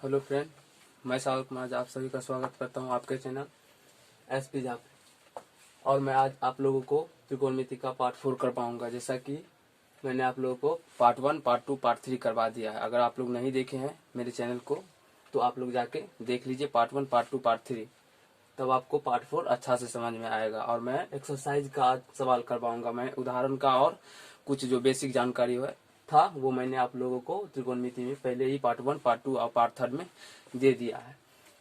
Hello friend, मैं सागर कुमार आप सभी का स्वागत करता हूं आपके चैनल एसपी झा पे। और मैं आज आप लोगों को त्रिकोणमिति का पार्ट 4 कर पाऊंगा, जैसा कि मैंने आप लोगों को पार्ट 1, पार्ट 2, पार्ट 3 करवा दिया है। अगर आप लोग नहीं देखे हैं मेरे चैनल को तो आप लोग जाके देख लीजिए पार्ट 1, पार्ट 2, पार्ट 3, तब आपको पार्ट 4 अच्छा से समझ में आएगा। और मैं एक्सरसाइज का आज सवाल करवाऊंगा, मैं उदाहरण का और कुछ जो बेसिक जानकारी है था वो मैंने आप लोगों को त्रिकोणमिति में पहले ही पार्ट 1, पार्ट 2 और पार्ट 3 में दे दिया है।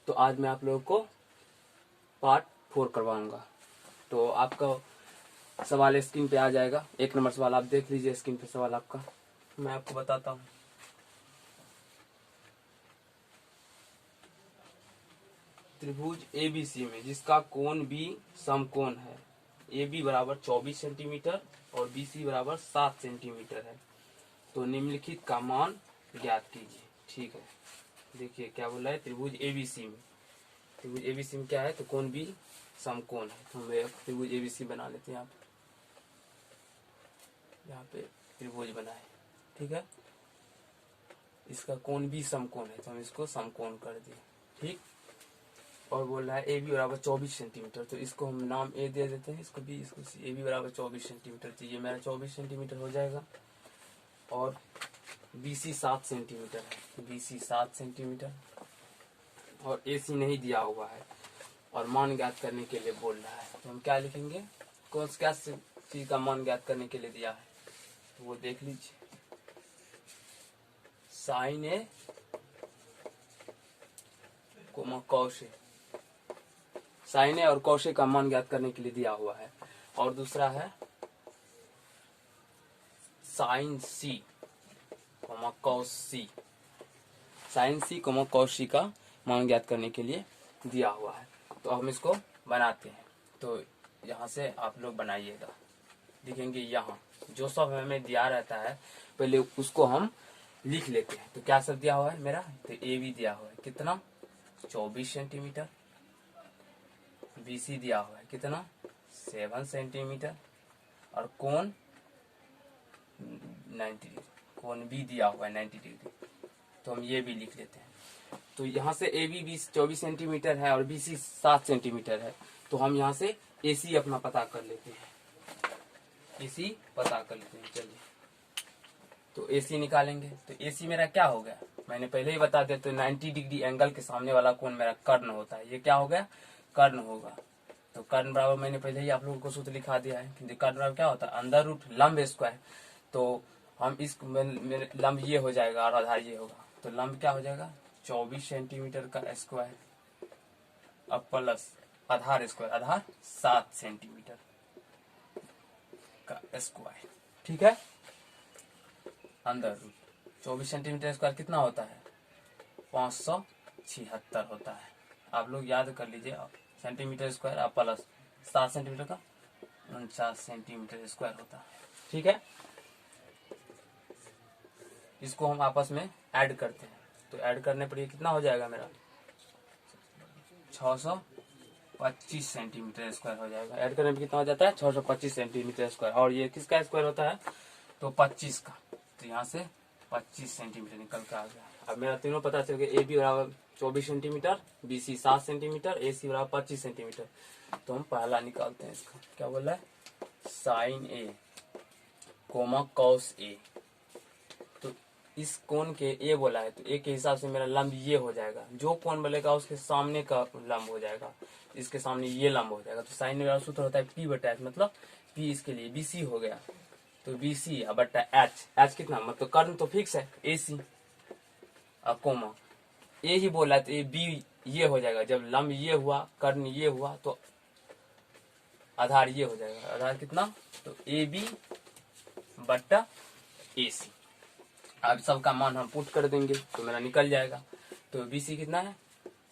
तो आज मैं आप लोगों को पार्ट 4 करवाऊंगा। तो आपका सवाल स्क्रीन पे आ जाएगा। 1 नंबर सवाल आप देख लीजिए स्क्रीन पे। सवाल आपका मैं आपको बताता हूँ। त्रिभुज एबीसी में जिसका कोण बी समकोण है, ए बी बराबर 24 सेंटीमीटर और बी सी बराबर 7 सेंटीमीटर है, तो निम्नलिखित का मान ज्ञात कीजिए। ठीक है, देखिए क्या बोला है। त्रिभुज एबीसी में क्या है, तो कोण बी समकोण है। तो हम त्रिभुज एबीसी बना लेते हैं। यहाँ पे त्रिभुज बनाए, ठीक है। इसका कोण बी समकोण है तो हम इसको समकोण कर दिए, ठीक। और बोल रहा है ए बी बराबर 24 सेंटीमीटर, तो इसको हम नाम ए दे देते हैं, इसको बी, इसको सी। ए बी बराबर 24 सेंटीमीटर, तो ये मेरा 24 सेंटीमीटर हो जाएगा। और बी सी 7 सेंटीमीटर है, बी सी 7 सेंटीमीटर। और ए सी नहीं दिया हुआ है और मान ज्ञात करने के लिए बोल रहा है, तो हम क्या लिखेंगे, कौन क्या चीज का मान ज्ञात करने के लिए दिया है, तो वो देख लीजिए। साइन ए कोमा कौश ए, साइन ए और कौशे का मान ज्ञात करने के लिए दिया हुआ है। और दूसरा है साइन सी कोमा कौश सी, साइन सी कोमा कौश सी का मान ज्ञात करने के लिए दिया हुआ है। तो हम इसको बनाते हैं। तो यहाँ से आप लोग बनाइएगा, लिखेंगे यहाँ जो सब हमें दिया रहता है पहले उसको हम लिख लेते हैं। तो क्या सब दिया हुआ है मेरा, तो ए बी दिया हुआ है कितना 24 सेंटीमीटर, बी सी दिया हुआ है कितना 7 सेंटीमीटर, और कोण 90 डिग्री, कोण बी दिया हुआ है 90 डिग्री। तो हम ये भी लिख लेते हैं। तो यहाँ से ए बी 24 सेंटीमीटर है और बी सी 7 सेंटीमीटर है, तो हम यहाँ से ए सी अपना पता कर लेते हैं। ए सी पता कर लेते हैं, चलिए। तो ए सी निकालेंगे, तो ए सी मेरा क्या हो गया, मैंने पहले ही बता दिया। तो 90 डिग्री एंगल के सामने वाला कोण मेरा कर्ण होता है। ये क्या हो गया, कर्ण होगा। तो कर्ण बराबर मैंने पहले ही आप लोगों को सूत्र लिखा दिया है कि कर्ण बराबर क्या होता है, अंडर रूट लंब स्क्वायर। तो हम इस मेरे लंब ये हो जाएगा और आधार ये होगा, तो लंब क्या हो जाएगा 24 सेंटीमीटर का स्क्वायर अब प्लस आधार स्क्वायर, आधार 7 सेंटीमीटर का स्क्वायर, ठीक है। अंदर रूट 24 सेंटीमीटर स्क्वायर कितना होता है 576 होता है। आप लोग याद कर लीजिए, सेंटीमीटर स्क्वायर अब प्लस 7 सेंटीमीटर का 49 सेंटीमीटर स्क्वायर होता है, ठीक है। इसको हम आपस में ऐड करते हैं, तो ऐड करने पर ये कितना हो जाएगा मेरा 625 सेंटीमीटर स्क्वायर हो जाएगा। ऐड करने पर कितना हो जाता है 625 सेंटीमीटर स्क्वायर। और ये किसका स्क्वायर होता है, तो 25 का। तो यहाँ से 25 सेंटीमीटर निकल के आ गया। अब मेरा तीनों पता चल गया, ए बी बराबर 24 सेंटीमीटर, बी सी 7 सेंटीमीटर, ए सी बराबर 25 सेंटीमीटर। तो हम पहला निकालते हैं। इसका क्या बोल रहा है, sign A coma cos A. तो इस कोण के ए बोला है, तो ए के हिसाब से मेरा लंब ये हो जाएगा। जो कोण बोलेगा उसके सामने का लंब हो जाएगा, इसके सामने ये लंब हो जाएगा। तो साइन मेरा सूत्र होता है पी बटा एच, मतलब पी इसके लिए बी सी हो गया। तो बी सी बटा एच, एच कितना मतलब कर्ण तो फिक्स है ए सी, कोमा ए ही बोला है तो ए बी ये हो जाएगा। जब लंब ये हुआ कर्ण ये हुआ तो आधार ये हो जाएगा। आधार कितना, तो ए बी बटा ए सी। अब सबका मान हम पुट कर देंगे तो मेरा निकल जाएगा। तो बी सी कितना है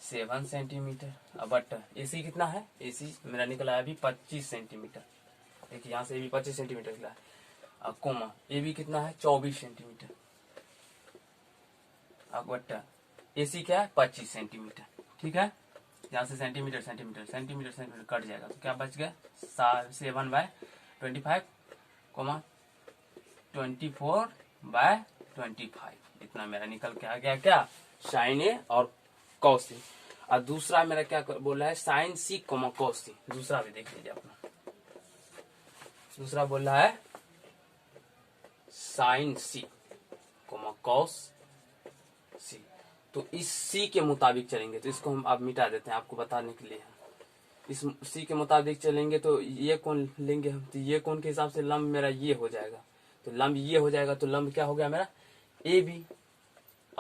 7 सेंटीमीटर, बट ए सी कितना है, ए सी मेरा निकला है अभी 25 सेंटीमीटर। देखिए यहाँ से ए बी 25 सेंटीमीटर निकला है। अब कोमा ए बी कितना है 24 सेंटीमीटर, अब बट ए सी क्या है 25 सेंटीमीटर, ठीक है। यहाँ से centimetre centimetre centimetre centimetre cut जाएगा, तो क्या बच गया 7/25 कोमा 24/25, इतना मेरा निकल के आ गया क्या साइन ए और कॉस ए। और दूसरा मेरा क्या बोल रहा है, साइन सी कोमा कॉस सी। दूसरा भी देख लीजिए अपना, दूसरा बोल रहा है साइन सी कोमा कॉस सी। तो इस सी के मुताबिक चलेंगे, तो इसको हम आप मिटा देते हैं आपको बताने के लिए। इस सी के मुताबिक चलेंगे तो ये कौन लेंगे हम, तो ये कौन के हिसाब से लंब मेरा ये हो जाएगा, तो लंब ये हो जाएगा। तो लंब क्या हो गया मेरा, ए बी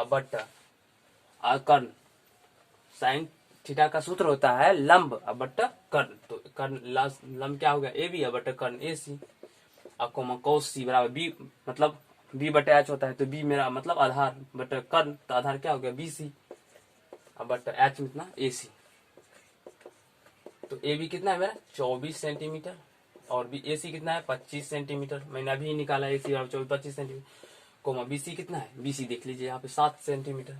बट्टा कर्ण। साइन थीटा का सूत्र होता है लंब बट्टा कर्ण, तो कर्ण लंब क्या हो गया, ए बी बट्टा कर्ण ए सी। कोमा कॉस सी बराबर बी, मतलब बी बटा एच होता है, तो बी मेरा मतलब आधार बटा कर्ण, तो आधार क्या हो गया बी सी बटा एच में कितना ए सी। तो ए बी कितना है मेरा 24 सेंटीमीटर और बी ए सी कितना है 25 सेंटीमीटर। मैंने अभी निकाला ए सी और 25 सेंटीमीटर। कोमा बी सी कितना है, बी सी देख लीजिए यहाँ पे 7 सेंटीमीटर।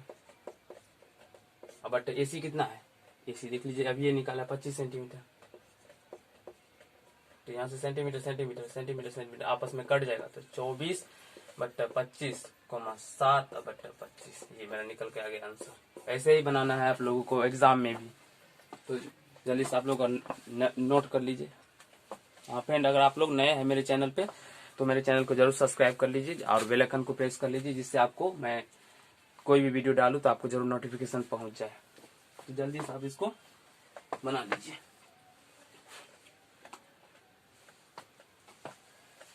बट ए सी कितना है, ए सी देख लीजिए अभी ये निकाला 25 सेंटीमीटर। तो यहाँ से सेंटीमीटर सेंटीमीटर सेंटीमीटर सेंटीमीटर आपस में कट जाएगा, तो 24 बट्टा 25 कोमा 7 बट्टा 25, ये मेरा निकल के आ गया आंसर। ऐसे ही बनाना है आप लोगों को एग्जाम में भी, तो जल्दी से आप लोग नोट कर लीजिए। हाँ फ्रेंड, अगर आप लोग नए हैं मेरे चैनल पे तो मेरे चैनल को जरूर सब्सक्राइब कर लीजिए और बेल आइकन को प्रेस कर लीजिए, जिससे आपको मैं कोई भी वीडियो डालूं तो आपको जरूर नोटिफिकेशन पहुंच जाए। तो जल्दी से आप इसको बना लीजिए।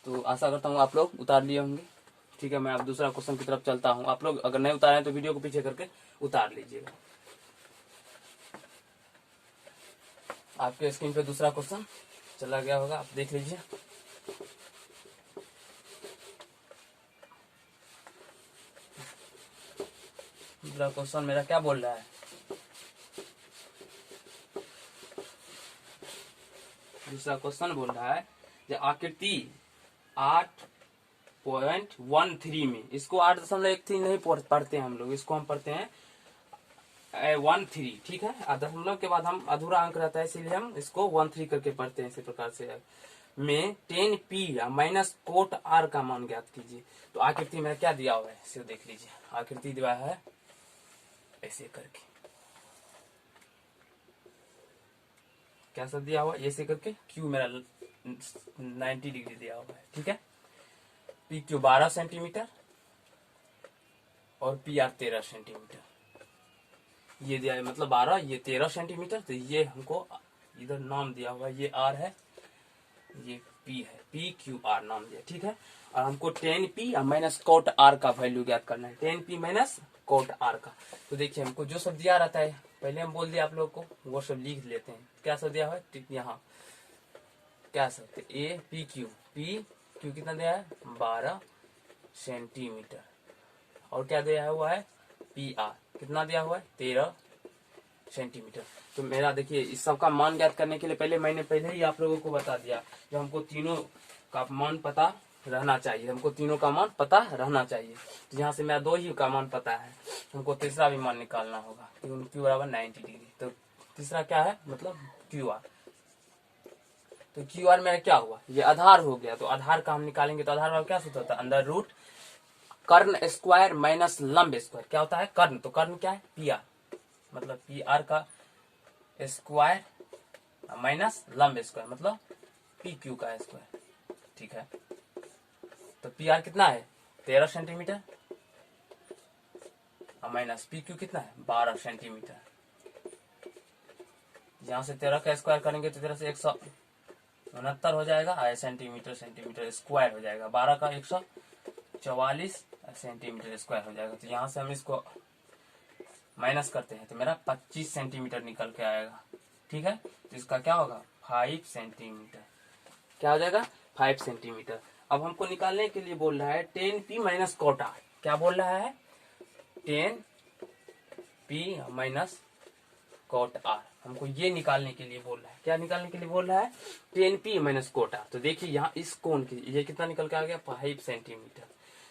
तो आशा करता हूँ आप लोग उतार लिए होंगे। ठीक है, मैं अब दूसरा क्वेश्चन की तरफ चलता हूँ। आप लोग अगर नहीं उतारे हैं तो वीडियो को पीछे करके उतार लीजिएगा। आपके स्क्रीन पे दूसरा क्वेश्चन चला गया होगा, आप देख लीजिए। दूसरा क्वेश्चन मेरा क्या बोल रहा है, दूसरा क्वेश्चन बोल रहा है जो आकृति 8.13 में, इसको 8.13 नहीं पढ़ते हैं हम लोग, इसको हम पढ़ते हैं 13। ठीक है, दशमलव के बाद हम अधूरा अंक रहता है, इसीलिए हम इसको 13 करके पढ़ते हैं। इसी प्रकार से में 10p माइनस कोट r का मान ज्ञात कीजिए। तो आकृति में क्या दिया हुआ है इसे देख लीजिए। आकृति दिया है ऐसे करके, क्या सब दिया हुआ ऐसे करके, क्यू मेरा 90 डिग्री दिया हुआ है। ठीक है, पी क्यू 12 सेंटीमीटर और पी आर 13 सेंटीमीटर, ये दिया है मतलब 12, ये 13 सेंटीमीटर। तो ये हमको इधर नाम दिया हुआ है, ये आर है ये पी है, पी क्यू आर नाम दिया। ठीक है, और हमको 10p माइनस कोट आर का वैल्यू ज्ञात करना है, 10p माइनस कोट आर का। तो देखिए हमको जो सब दिया रहता है पहले हम बोल दिया आप लोग को, वो सब लिख लेते हैं। क्या सब दिया हुआ है यहाँ, क्या सब ए पी क्यू कितना दिया है 12 सेंटीमीटर, और क्या दिया हुआ है पी आर कितना दिया हुआ है 13 सेंटीमीटर। तो मेरा देखिए इस सब का मान ज्ञात करने के लिए मैंने पहले ही आप लोगों को बता दिया, जो हमको तीनों का मान पता रहना चाहिए, हमको तीनों का मान पता रहना चाहिए। तो यहाँ से मेरा 2 ही का मान पता है, हमको तीसरा भी मान निकालना होगा, क्यू बराबर 90 डिग्री। तो तीसरा क्या है मतलब क्यू आर। तो क्यू आर मेरा क्या हुआ, ये आधार हो गया। तो आधार का हम निकालेंगे, तो आधार वाला क्या सूत्र होता है, अंडर रूट कर्ण स्क्वायर माइनस लंब स्क्वायर। क्या होता है कर्ण, तो कर्ण क्या है पी आर, मतलब पी आर का स्क्वायर माइनस लंब स्क्वायर मतलब पी क्यू का स्क्वायर। ठीक है, तो पी आर कितना है 13 सेंटीमीटर माइनस पी क्यू कितना है 12 सेंटीमीटर। यहां से 13 का स्क्वायर करेंगे तो 13 से 169 हो जाएगा, सेंटीमीटर सेंटीमीटर स्क्वायर हो जाएगा, 12 का 144 सेंटीमीटर स्क्वायर हो जाएगा। तो यहाँ से हम इसको माइनस करते हैं तो मेरा 25 सेंटीमीटर निकल के आएगा। ठीक है, तो इसका क्या होगा 5 सेंटीमीटर, क्या हो जाएगा 5 सेंटीमीटर। अब हमको निकालने के लिए बोल रहा है 10p माइनस कोट आर। क्या बोल रहा है 10p माइनस कोट आर, हमको ये निकालने के लिए बोल रहा है। क्या निकालने के लिए बोल रहा है 10p माइनस कोट आर। तो देखिए यहाँ इस कोण के ये कितना निकल के आ गया 5 सेंटीमीटर।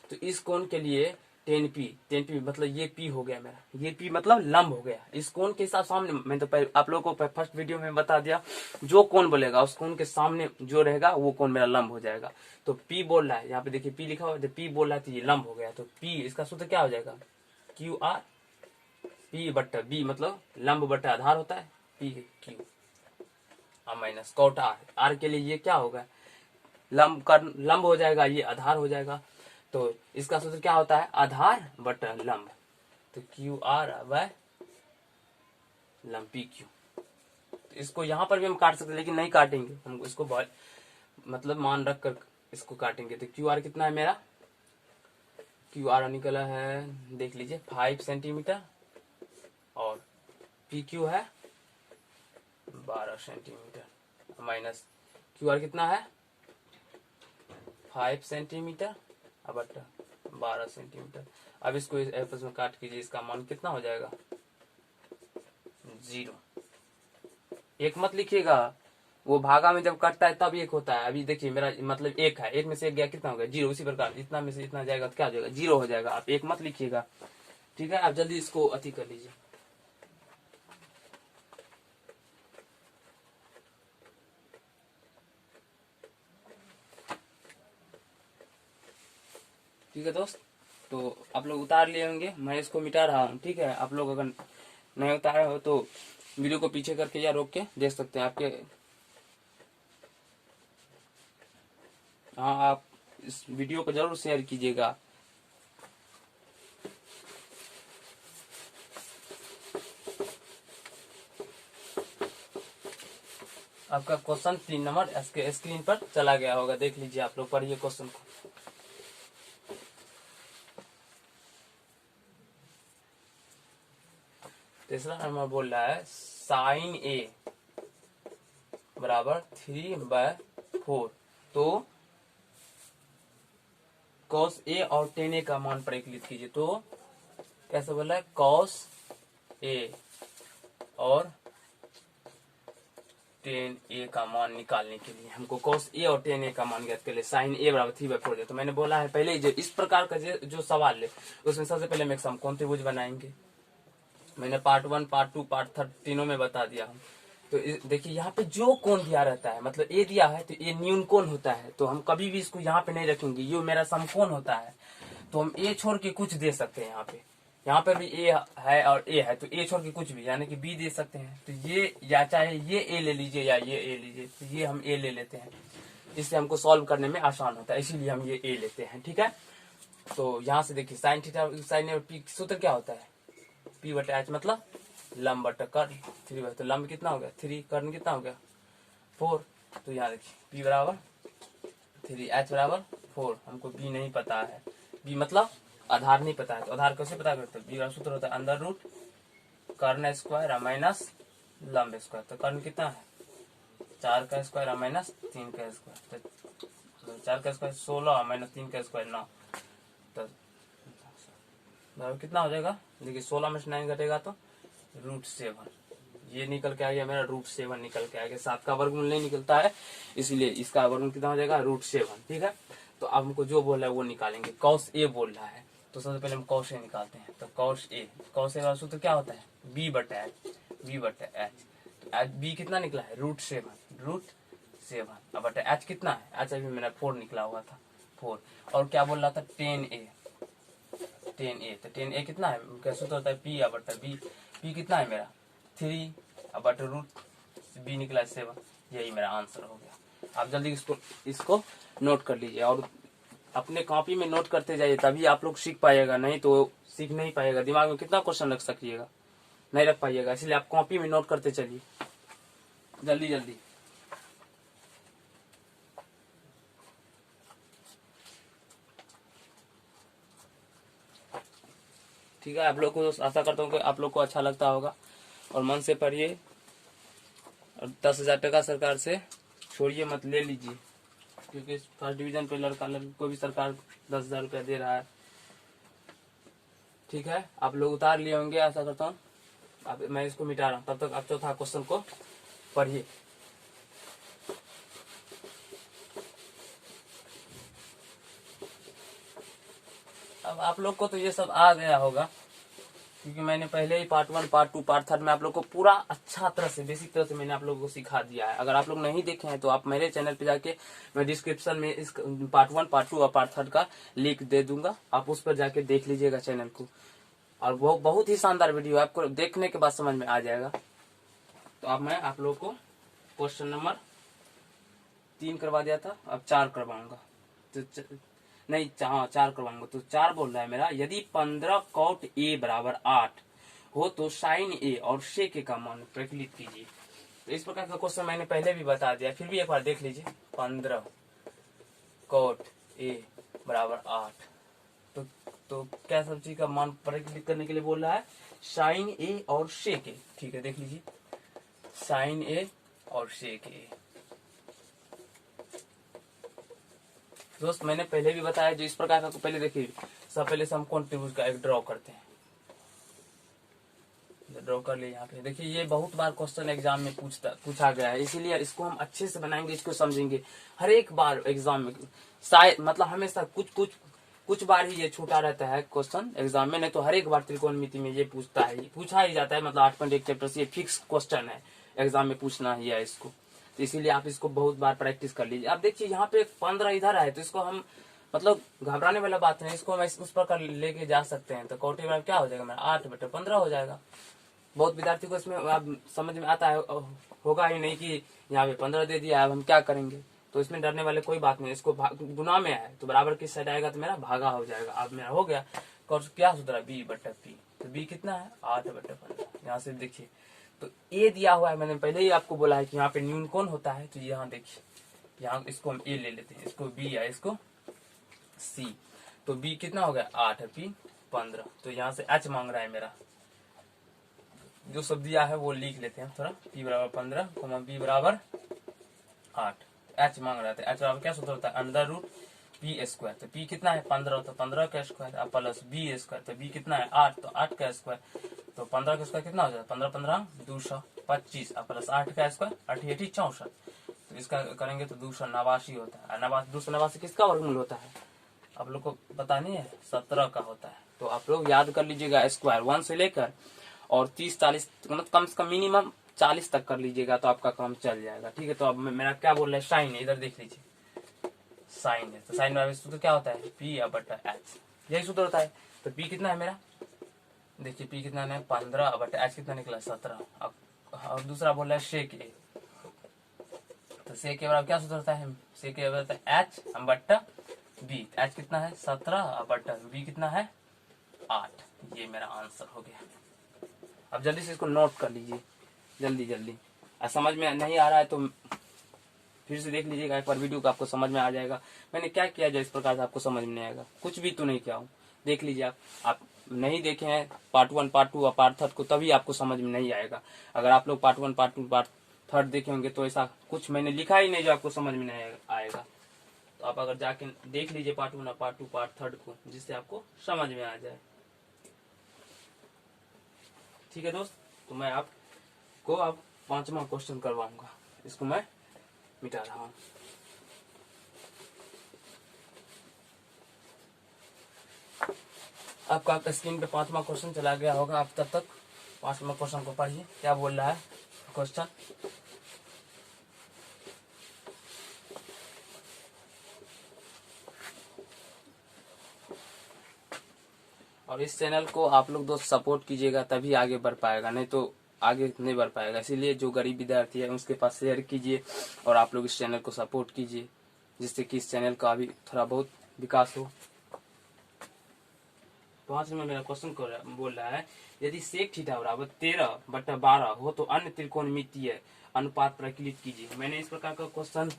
तो इस कोण के लिए 10p मतलब ये p हो गया मेरा, ये p मतलब लंब हो गया। इस कोण के साथ सामने मैं तो आप लोगों को फर्स्ट वीडियो में बता दिया, जो कोण बोलेगा उस कोण के सामने जो रहेगा वो कोण मेरा लंब हो जाएगा। तो p बोल रहा है, यहाँ पे देखिए p लिखा हुआ है, p बोल रहा है तो ये लंब हो गया। तो p इसका सूत्र क्या हो जाएगा क्यू आर पी बट्टा बी मतलब लंब बट्टा आधार होता है, P Q minus cot R. R के लिए ये क्या होगा, लंब हो जाएगा, ये आधार हो जाएगा। तो इसका सूत्र क्या होता है, आधार बट्टा लंब। तो क्यू आर बाय लंब पी क्यू। तो इसको यहां पर भी हम काट सकते हैं, लेकिन नहीं काटेंगे, हम इसको मतलब मान रख कर इसको काटेंगे। तो क्यू आर कितना है मेरा, क्यू आर निकला है देख लीजिए 5 सेंटीमीटर, और पी क्यू है 12 सेंटीमीटर, माइनस क्यू आर कितना है 5 सेंटीमीटर बट 12 सेंटीमीटर। अब इसको इस आपस में काट कीजिए, इसका मान कितना हो जाएगा 0। एक मत लिखिएगा, वो भागा में जब कटता है तब एक होता है। अभी देखिए मेरा मतलब एक है, एक में से एक गया कितना हो गया 0। उसी प्रकार इतना में से इतना जाएगा तो क्या हो जाएगा 0 हो जाएगा। आप एक मत लिखिएगा, ठीक है। आप जल्दी इसको अति कर लीजिए। ठीक है दोस्त, तो आप लोग उतार लिए होंगे, मैं इसको मिटा रहा हूँ, ठीक है। आप लोग अगर नहीं उतारे हो तो वीडियो को पीछे करके या रोक के देख सकते हैं आपके। हाँ, आप इस वीडियो को जरूर शेयर कीजिएगा। आपका क्वेश्चन 3 नंबर इसके स्क्रीन पर चला गया होगा, देख लीजिए आप लोग, पढ़िए क्वेश्चन को। तीसरा नंबर बोल रहा है साइन ए बराबर 3/4, तो कॉस ए और टेन ए का मान परिकलित कीजिए। तो कैसे बोल रहा है, कॉस ए और टेन ए का मान निकालने के लिए हमको कॉस ए और टेन ए का मान ज्ञात कर ले। साइन ए बराबर 3/4 दे। तो मैंने बोला है पहले जो इस प्रकार का जो सवाल है उसमें सबसे पहले हम सम कौन त्रिभुज बनाएंगे। मैंने पार्ट 1, पार्ट 2, पार्ट 3 तीनों में बता दिया हूँ। तो देखिए यहाँ पे जो कोण दिया रहता है, मतलब ए दिया है तो ये न्यून कोण होता है, तो हम कभी भी इसको यहाँ पे नहीं रखेंगे। ये मेरा समकोण होता है, तो हम ए छोड़ के कुछ दे सकते हैं। यहाँ पर भी ए है और ए है, तो ए छोड़ के कुछ भी यानी कि बी दे सकते हैं। तो ये या चाहे ये ए ले लीजिए या ये ए लीजिए, तो ये हम ए ले लेते हैं। इससे हमको सॉल्व करने में आसान होता है, इसीलिए हम ये ए लेते हैं, ठीक है। तो यहाँ से देखिए साइन थीटा साइन पी सूत्र क्या होता है, पी बटा एच मतलब लंब बटा कर्ण 3/4। तो लंब कितना हो गया 3, कर्ण कितना हो गया 4। तो यहाँ देखिए पी बराबर 3, एच बराबर 4। हमको बी नहीं पता है, बी मतलब आधार नहीं पता है। तो आधार कैसे पता करते हैं, बी का सूत्र होता है अंडर रूट कर्ण स्क्वायर माइनस लंब स्क्वायर। तो कर्ण कितना है 4 का स्क्वायर माइनस 3 का स्क्वायर। तो 4 का स्क्वायर 16 माइनस 3 का स्क्वायर 9। तो कितना हो जाएगा, देखिए 16 में से 9 घटेगा तो √7। ये निकल के आ गया मेरा √7 निकल के आ गया। 7 का वर्गमूल नहीं निकलता है, इसीलिए इसका वर्गमूल कितना हो जाएगा √7, ठीक है। तो अब हमको जो बोल रहा है वो निकालेंगे। कॉस ए बोल रहा है तो सबसे पहले हम कॉस ए निकालते हैं। तो कॉस ए का सूत्र क्या होता है बी बटा एच, बी बटा एच। तो एच बी कितना निकला है √7 बटा एच कितना है, एच अभी मेरा 4 निकला हुआ था 4। और क्या बोल रहा था 10a। तो 10a कितना है, क्या सूत्र होता है पी बटा बी। पी कितना है मेरा 3 बटा √b निकला 7। यही मेरा आंसर हो गया। आप जल्दी इसको नोट कर लीजिए और अपने कॉपी में नोट करते जाइए, तभी आप लोग सीख पाइएगा, नहीं तो सीख नहीं पाइएगा। दिमाग में कितना क्वेश्चन रख सकिएगा, नहीं रख पाइएगा। इसलिए आप कॉपी में नोट करते चलिए जल्दी जल्दी। ठीक है, आप लोग को आशा करता हूँ कि आप लोग को अच्छा लगता होगा और मन से पढ़िए। और 10,000 टका सरकार से छोड़िए मत, ले लीजिए, क्योंकि फर्स्ट डिवीजन पे लड़का लड़की को भी सरकार 10,000 रुपया दे रहा है, ठीक है। आप लोग उतार लिए होंगे आशा करता हूँ। अब मैं इसको मिटा रहा हूँ, तब तक आप चौथा क्वेश्चन को पढ़िए। अब आप लोग को तो ये सब आ गया होगा, क्योंकि मैंने पहले ही पार्ट 1, पार्ट 2, पार्ट 3 में आप लोग को पूरा अच्छा तरह से बेसिक तरह से मैंने आप लोगों को सिखा दिया है। अगर आप लोग नहीं देखे हैं तो आप मेरे चैनल पे जाके, मैं डिस्क्रिप्शन में इस पार्ट 1, पार्ट 2 और पार्ट 3 का लिंक दे दूंगा, आप उस पर जाके देख लीजिएगा चैनल को। और वो बहुत ही शानदार वीडियो है, आपको देखने के बाद समझ में आ जाएगा। तो अब मैं आप लोगों को क्वेश्चन नंबर 3 करवा दिया था, अब 4 करवाऊंगा। तो नहीं, 4 करवाऊंगा। तो 4 बोल रहा है मेरा, यदि 15 cot a बराबर 8 हो तो साइन ए और सेक ए का मान प्रकलित कीजिए। तो इस प्रकार का क्वेश्चन मैंने पहले भी बता दिया, फिर भी एक बार देख लीजिए। 15 cot a बराबर 8, तो क्या सब चीज का मान प्रकलित करने के लिए बोल रहा है, साइन ए और सेक ए। ठीक है, देख लीजिए, साइन ए और सेक ए। दोस्त मैंने पहले भी बताया, जो इस प्रकार का पहले देखिए, सब पहले से हम कौन त्रिभुज का एक ड्रॉ करते हैं। ड्रॉ कर लिए यहाँ पे। देखिए ये बहुत बार क्वेश्चन एग्जाम में पूछा गया है, इसीलिए इसको हम अच्छे से बनाएंगे, इसको समझेंगे। हर एक बार एग्जाम में शायद मतलब हमेशा कुछ बार ही ये छूटा रहता है क्वेश्चन एग्जाम में, नहीं तो हर एक बार त्रिकोणमिति में ये पूछा ही जाता है। मतलब 8.1 चैप्टर से ये फिक्स क्वेश्चन है, एग्जाम में पूछना ही है इसको। तो इसीलिए आप इसको बहुत बार प्रैक्टिस कर लीजिए। अब देखिए यहाँ पे 15 इधर है, तो इसको हम मतलब घबराने वाला बात नहीं, इसको हम उस प्रकार लेके जा सकते हैं। तो कोटि में क्या हो जाएगा मेरा, 8/15 हो जाएगा। बहुत विद्यार्थी को इसमें अब समझ में आता है होगा ही नहीं कि यहाँ पे 15 दे दिया, अब हम क्या करेंगे। तो इसमें डरने वाले कोई बात नहीं, इसको गुना में है तो बराबर किस साइड आएगा, तो मेरा भागा हो जाएगा। अब मेरा हो गया, क्या सूत्र है, b/p। तो b कितना है, 8/15। यहाँ से देखिए, तो a दिया हुआ है, मैंने पहले ही आपको बोला है कि यहाँ पे न्यून कौन होता है। तो यहाँ देखिए, यहाँ इसको हम a ले लेते हैं, इसको b या इसको c। तो b कितना हो गया, 8/p/15। तो यहाँ से h मांग रहा है मेरा, जो सब दिया है वो लिख लेते हैं थोड़ा। p बराबर 15, b बराबर 8। h मांग रहा था, h बराबर क्या सूत्र होता है, √p²। तो p कितना है, 15, तो 15 का स्क्वायर प्लस b²। तो b कितना है, 8, तो 8 का स्क्वायर। तो 15 का स्क्वायर कितना हो जाता है, 15 × 225 प्लस 8 का स्क्वायर, 8 × 8 = 64। तो इसका करेंगे तो 289 होता है। 289 किसका वर्गमूल होता है, आप लोग को पता नहीं है, 17 का होता है। तो आप लोग याद कर लीजिएगा, स्क्वायर 1 से लेकर और 30-40 मतलब कम से कम मिनिमम 40 तक कर लीजिएगा, तो आपका काम चल जाएगा। ठीक है, तो अब मेरा क्या बोल रहा है, साइन है, इधर देख लीजिए, साइन है। तो साइन वाला सूत्र क्या होता है, p/h, यही सूत्र होता है। तो p कितना है मेरा, देखिए p कितना है, 15/h कितना निकला, 17। और दूसरा बोल रहा है सेक ए। तो सेक के बराबर क्या सूत्र होता है, सेक के बराबर h/b। h कितना है, 17/b कितना है, 8। ये मेरा आंसर हो गया। अब जल्दी से इसको नोट कर लीजिए, जल्दी। समझ में नहीं आ रहा है तो फिर से देख लीजिएगा एक बार वीडियो को, आपको समझ में आ जाएगा मैंने क्या किया जो इस प्रकार से आपको समझ में नहीं आएगा। कुछ भी तो नहीं किया हूँ, देख लीजिए आप नहीं देखे हैं पार्ट 1, पार्ट 2 और पार्ट 3 को, तभी आपको समझ में नहीं आएगा। अगर आप लोग पार्ट 1, पार्ट 2, पार्ट 3 देखे होंगे तो ऐसा कुछ मैंने लिखा ही नहीं जो आपको समझ में नहीं आएगा। तो आप अगर जाके देख लीजिए पार्ट 1, पार्ट 2, पार्ट 3 को, जिससे आपको समझ में आ जाए। ठीक है दोस्त, तो मैं आपको अब 5वां क्वेश्चन करवाऊंगा, इसको मैं मिटा रहा हूं। आपका स्क्रीन पे 5वां क्वेश्चन चला गया होगा, आप तब तक 5वां क्वेश्चन को पढ़िए, क्या बोल रहा है क्वेश्चन। और इस चैनल को आप लोग दोस्त सपोर्ट कीजिएगा, तभी आगे बढ़ पाएगा, नहीं तो आगे नहीं बढ़ पाएगा। इसीलिए जो गरीब विद्यार्थी है उसके पास शेयर कीजिए और आप लोग इस चैनल को सपोर्ट कीजिए, जिससे कि इस चैनल का भी थोड़ा बहुत विकास हो। 5 में मेरा क्वेश्चन बोल रहा है, यदि सेक थीटा बराबर 13/12 हो तो अन्य त्रिकोणमितीय अनुपात प्रकलित कीजिए। मैंने इस प्रकार का क्वेश्चन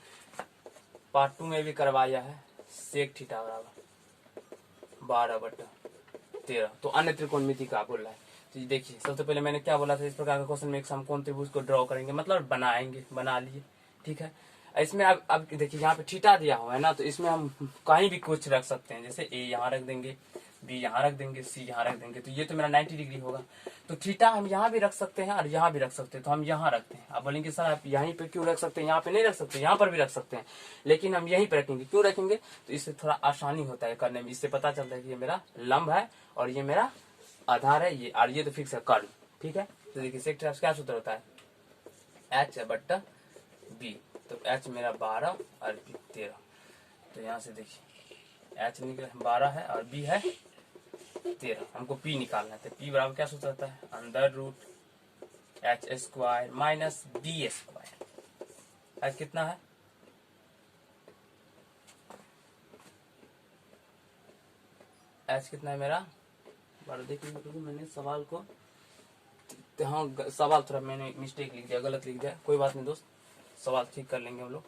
पार्ट 2 में भी करवाया है, सेक थीटा बराबर 12/13 तो अन्य त्रिकोणमिति का बोल रहा है। तो देखिए सबसे पहले मैंने क्या बोला था, इस प्रकार का क्वेश्चन में एक समकोण त्रिभुज को ड्रॉ करेंगे, मतलब बनाएंगे, बना लिए। ठीक है, इसमें अब देखिए यहाँ पे थीटा दिया हुआ है ना, तो इसमें हम कहीं भी कुछ रख सकते हैं, जैसे ए यहाँ रख देंगे, बी यहाँ रख देंगे, सी यहाँ रख देंगे, तो ये तो मेरा 90 डिग्री होगा। तो थीटा हम यहाँ भी रख सकते हैं और यहाँ भी रख सकते हैं, तो हम यहाँ रखते हैं। आप बोलेंगे सर आप यहीं पे क्यों रख सकते हैं, यहाँ पे नहीं रख सकते, यहाँ पर भी रख सकते हैं, लेकिन हम यहीं पे रखेंगे। क्यों रखेंगे, तो इससे थोड़ा आसानी होता है करने में, इससे पता चलता है कि ये मेरा लंब है और ये मेरा आधार है, ये और ये तो फिक्स है कर्व। ठीक है, तो देखिए सेक थीटा क्या सूत्र होता है, h/b। तो h मेरा 12 और b 13। तो यहाँ से देखिए h निकला 12 है और b है 13। हमको पी निकालना है, तो पी बराबर क्या सूत्र होता है, under root H square minus B square. H कितना है, एच कितना है मेरा, बार देखिए मैंने सवाल को, हाँ सवाल थोड़ा मैंने मिस्टेक लिख दिया, गलत लिख दिया, कोई बात नहीं दोस्त, सवाल ठीक कर लेंगे हम लोग।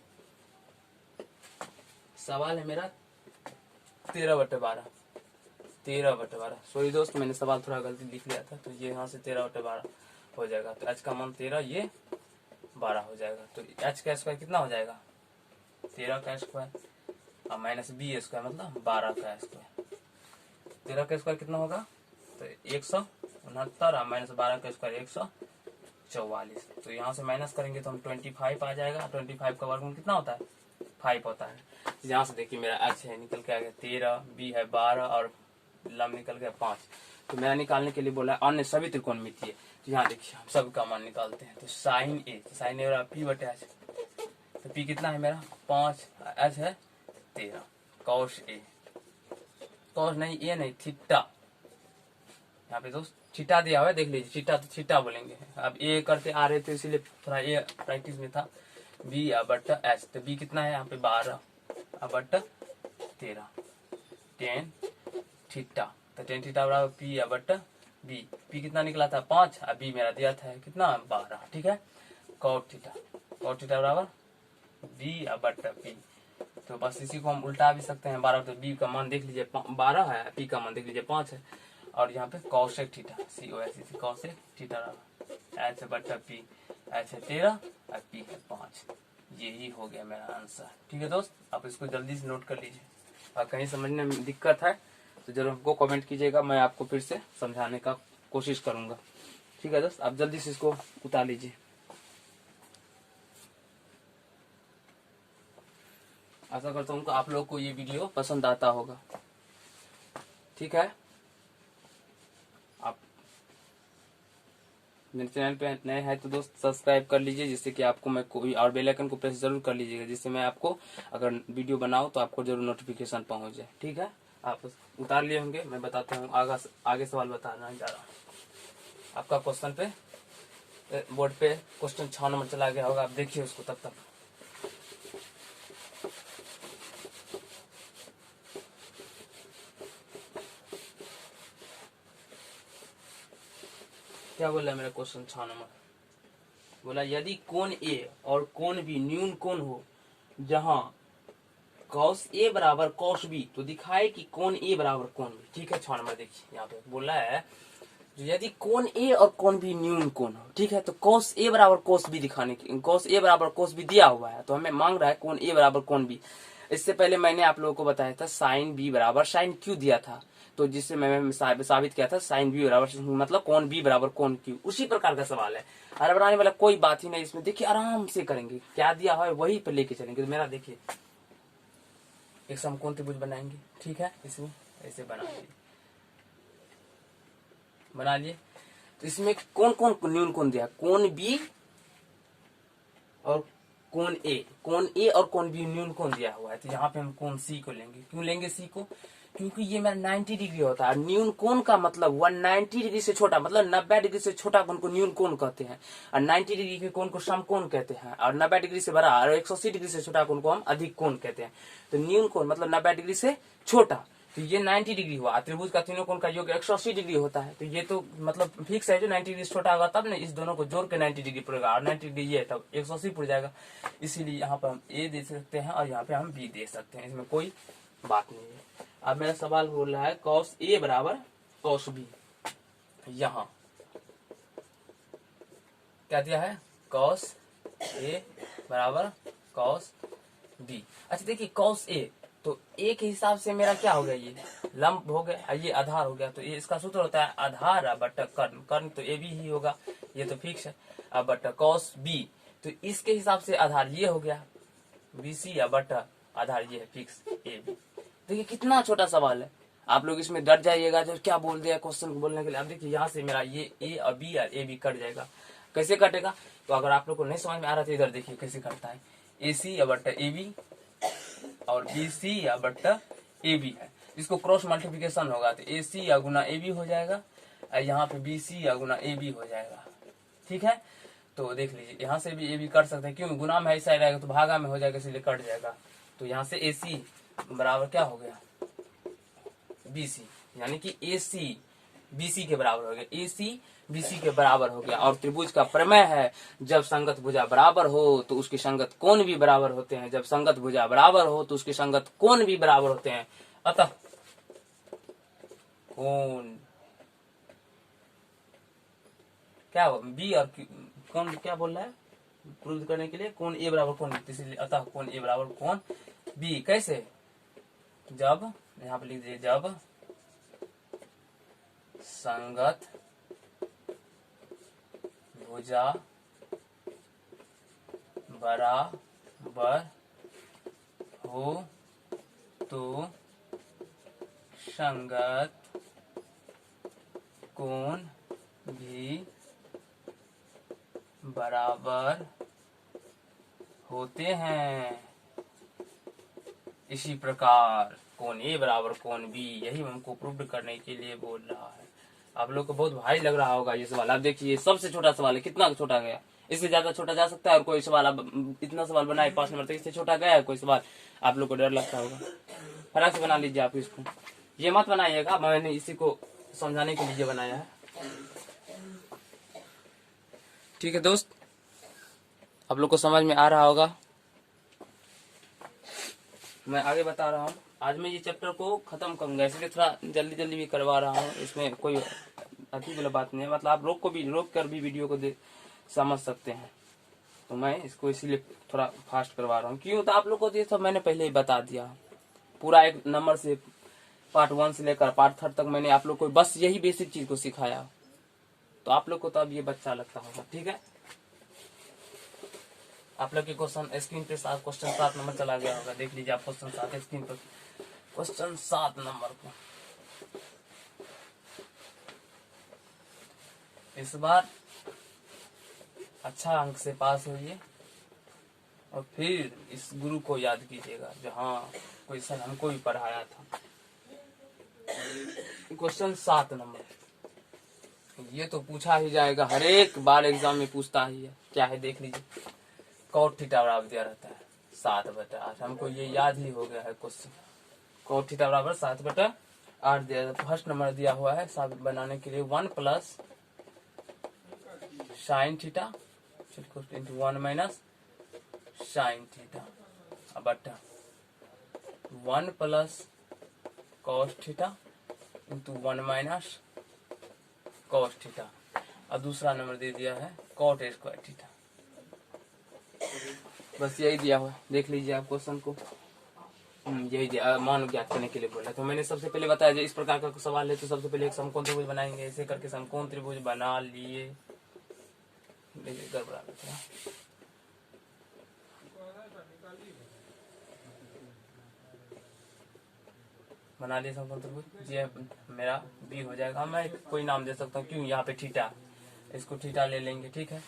सवाल है मेरा 13/12, 13/12। सॉरी दोस्त, मैंने सवाल थोड़ा गलती लिख लिया था, तो ये यहाँ से 13/12 हो जाएगा। तो एच का मान 13, ये 12 हो जाएगा। तो एच का स्क्वायर कितना हो जाएगा, 13 का स्क्वायर और माइनस बी स्क्वायर मतलब 12 का स्क्वायर। 13 का स्क्वायर कितना होगा, तो 169 और माइनस 12 का स्क्वायर 144। तो यहाँ से माइनस करेंगे तो हम 25 आ जाएगा। 25 का वर्गमूल कितना होता है, 5 होता है। यहाँ से देखिए मेरा एच है निकल के आ गया 13, बी है 12 और लम निकल गया 5। तो मेरा निकालने के लिए बोला है अन्य सभी त्रिकोणमितीय। तो यहाँ देखिए हम सब का मान निकालते हैं। तो साइन ए मेरा पी बटे एच, तो पी कितना है मेरा 5, एच है 13, कॉस ए, कॉस नहीं ए नहीं थीटा, यहाँ पे दोस्त थीटा दिया हुआ है देख लीजिए, थीटा तो थीटा बोलेंगे। अब ए करते आ रहे थे इसीलिए थोड़ा ए प्रैक्टिस में था। बी बट्टा एच, तो बी कितना है यहाँ पे 12 बट्टा 13, टेन थीटा, तो टेन थीटा बराबर पी बट्टा बी। पी कितना निकला था 5, और बी मेरा दिया था कितना 12, ठीक है। कॉट थीटा बराबर बी बट्टा पी। तो बस इसी को हम उल्टा भी सकते हैं 12, तो बी का मान देख लीजिए 12 है, पी का मान देख लीजिए 5 है, और यहाँ पे cosec theta COSEC cosec theta H बट्टा पी, एच है 13 और पी है 5। यही हो गया मेरा आंसर, ठीक है दोस्त। आप इसको जल्दी से नोट कर लीजिए, और कहीं समझने में दिक्कत है तो जरूर हमको कमेंट कीजिएगा, मैं आपको फिर से समझाने का कोशिश करूंगा, ठीक है दोस्त। आप जल्दी से इसको उतार लीजिए। आशा करता हूँ कि आप लोगों को ये वीडियो पसंद आता होगा, ठीक है। आप मेरे चैनल पे नए हैं तो दोस्त सब्सक्राइब कर लीजिए, जिससे कि आपको मैं कोई और बेल आइकन को प्रेस जरूर कर लीजिएगा, जिससे मैं आपको अगर वीडियो बनाऊं तो आपको जरूर नोटिफिकेशन पहुंच जाए, ठीक है। आप उतार लिए होंगे, मैं बताता हूँ आगे सवाल बताना जा रहा हूँ। आपका क्वेश्चन पे बोर्ड पे क्वेश्चन 6 नंबर चला गया होगा, आप देखिए उसको तब तक। क्या बोला मेरा क्वेश्चन 6 नंबर, बोला यदि कोण ए और कोण बी न्यून कोण हो जहां कॉस ए बराबर कॉस बी, तो दिखाए कि कोण ए बराबर कोण बी, ठीक है। 6 नंबर देखिए यहाँ पे बोला है यदि कोण ए और कोण बी न्यून कोण हो, ठीक है। तो कॉस ए बराबर कॉस बी दिखाने की, कॉस ए बराबर कॉस बी दिया हुआ है, तो हमें मांग रहा है कोण ए बराबर कोण बी। इससे पहले मैंने आप लोगों को बताया था साइन बी बराबर साइन क्यू दिया था, तो जिससे मैं साबित किया था साइन बी बराबर मतलब कोण बी बराबर कोण क्यू। उसी प्रकार का सवाल है, अरे बनाने वाला कोई बात ही नहीं इसमें। देखिए आराम से करेंगे, क्या दिया है वही पर लेके चलेंगे। तो मेरा देखिए एक समकोण त्रिभुज बनाएंगे, ठीक है। इसमें ऐसे बना लिए। तो इसमें कौन कौन न्यून कोण दिया, कोण बी और कोण ए और कोण बी न्यून कोण दिया हुआ है। तो यहाँ पे हम कोण सी को लेंगे। क्यों लेंगे सी को, क्योंकि ये मेरा 90 डिग्री होता है। न्यून कोण का मतलब 190 डिग्री से छोटा, मतलब 90 डिग्री से छोटा कोण को न्यून कोण कहते हैं, और 90 डिग्री के कोण को समकोण कहते हैं, और 90 डिग्री से बड़ा और 180 डिग्री से छोटा कोण को हम अधिक कोण कहते हैं। तो न्यून कोण मतलब 90 डिग्री से छोटा, तो ये 90 डिग्री हुआ। त्रिभुज का तीनों कोण का योग 180 डिग्री होता है। तो ये तो मतलब फिक्स है, जो 90 डिग्री से छोटा होगा तब ना इस दोनों को जोड़ के 90 डिग्री पड़ेगा, और 90 डिग्री ये तब 180 पड़ जाएगा। इसीलिए यहाँ पर हम ए दे सकते हैं और यहाँ पे हम बी दे सकते हैं, इसमें कोई बात नहीं है। अब मेरा सवाल बोल रहा है कॉस ए बराबर कॉस बी, यहाँ क्या दिया है, कॉस ए बराबर कॉस बी। अच्छा देखिए कॉस ए, तो ए के हिसाब से मेरा क्या हो गया, ये लंब हो गया, ये आधार हो गया। तो ये इसका सूत्र होता है आधार बट्टा कर्ण, कर्ण तो ए बी ही होगा, ये तो फिक्स है। अब बट्टा कॉस बी, तो इसके हिसाब से आधार ये हो गया बी सी, बट्टा आधार ये है फिक्स ए बी। देखिए कितना छोटा सवाल है, आप लोग इसमें डर जाइएगा जो क्या बोल दिया क्वेश्चन को बोलने के लिए। अब देखिए यहाँ से मेरा ये ए और बी और ए बी कट जाएगा। कैसे कटेगा, तो अगर आप लोग को नहीं समझ में आ रहा तो इधर देखिए कैसे कटता है। ए सी बट्टा ए बी और बी सी बट्टा ए बी है। इसको क्रॉस मल्टीप्लिकेशन होगा तो AC या गुना AB हो जाएगा, और यहाँ पे BC या गुना AB हो जाएगा। ठीक है, तो देख लीजिए यहाँ से भी AB कर सकते हैं, क्यों गुना में ऐसा रहेगा तो भागा में हो जाएगा, इसलिए कट जाएगा। तो यहाँ से AC बराबर क्या हो गया BC, यानी कि AC BC के बराबर हो गया, AC BC के बराबर हो गया। और त्रिभुज का प्रमेय है, जब संगत भुजा बराबर हो तो उसके संगत कोण भी बराबर होते हैं, जब संगत भुजा बराबर हो तो उसके संगत कोण भी बराबर होते हैं। अतः कोण क्या B और कोण क्या बोल रहा है प्रूव करने के लिए, कोण A बराबर कोण B, इसलिए अतः कोण A बराबर कोण B। कैसे, जब यहाँ पे लिख दीजिए, जब संगत भुजा बराबर हो तो संगत कोण भी बराबर होते हैं। इसी प्रकार कोण A बराबर कोण B, यही हमको प्रूव करने के लिए बोल रहा है। आप लोग को बहुत भारी लग रहा होगा ये सवाल। आप देखिए सबसे छोटा सवाल है, कितना छोटा गया, इससे ज्यादा छोटा जा सकता है। और कोई सवाल आप इतना सवाल बनाए 5 नंबर तक, इससे छोटा गया है कोई सवाल? आप लोग को डर लगता होगा, फटाक से बना लीजिए आप इसको। ये मत बनाइएगा, मैंने इसी को समझाने के लिए बनाया है। ठीक है दोस्त, आप लोग को समझ में आ रहा होगा। मैं आगे बता रहा हूँ, आज मैं ये चैप्टर को खत्म करूंगा, इसलिए थोड़ा जल्दी जल्दी भी करवा रहा हूँ। इसमें कोई अजीब वाला बात नहीं है, मतलब आप रोक कर भी वीडियो को समझ सकते हैं। तो मैं इसको इसीलिए थोड़ा फास्ट करवा रहा हूँ। क्यों, तो आप लोग को ये सब मैंने पहले ही बता दिया पूरा, एक नंबर से पार्ट 1 से लेकर पार्ट 3 तक मैंने आप लोग को बस यही बेसिक चीज को सिखाया। तो आप लोग को तो अब ये बच्चा लगता होगा। ठीक है, आप लोग के क्वेश्चन स्क्रीन पे क्वेश्चन 7 नंबर चला गया होगा, देख लीजिए आप क्वेश्चन 7 स्क्रीन पर, क्वेश्चन 7 नंबर को। इस बार अच्छा अंक से पास होइए और फिर इस गुरु को याद कीजिएगा जो हाँ कोई सर हमको भी पढ़ाया था। क्वेश्चन 7 नंबर, ये तो पूछा ही जाएगा, हर एक बार एग्जाम में पूछता ही है। क्या है देख लीजिए, कॉट थीटा बराबर दिया रहता है 7/8, हमको ये याद ही हो गया है क्वेश्चन। कॉट थीटा बराबर 7/8 दिया, फर्स्ट नंबर दिया हुआ है साबित बनाने के लिए 1 plus sine theta into 1 minus sine theta बटा 1 plus cos theta into 1 minus cos theta, और दूसरा नंबर दे दिया है कॉट स्क्वायर थीटा। बस यही दिया हुआ है, देख लीजिए आप क्वेश्चन को। यही दिया, मान ज्ञात करने के लिए बोला। तो मैंने सबसे पहले बताया इस प्रकार का सवाल है तो सबसे पहले एक समकोण त्रिभुज बनाएंगे। ऐसे करके समकोण त्रिभुज बना लिए, गड़बड़ा था, बना लिया समकोण त्रिभुज। ये मेरा बी हो जाएगा, मैं कोई नाम दे सकता हूँ, क्यों यहाँ पे थीटा, इसको थीटा ले लेंगे। ठीक है,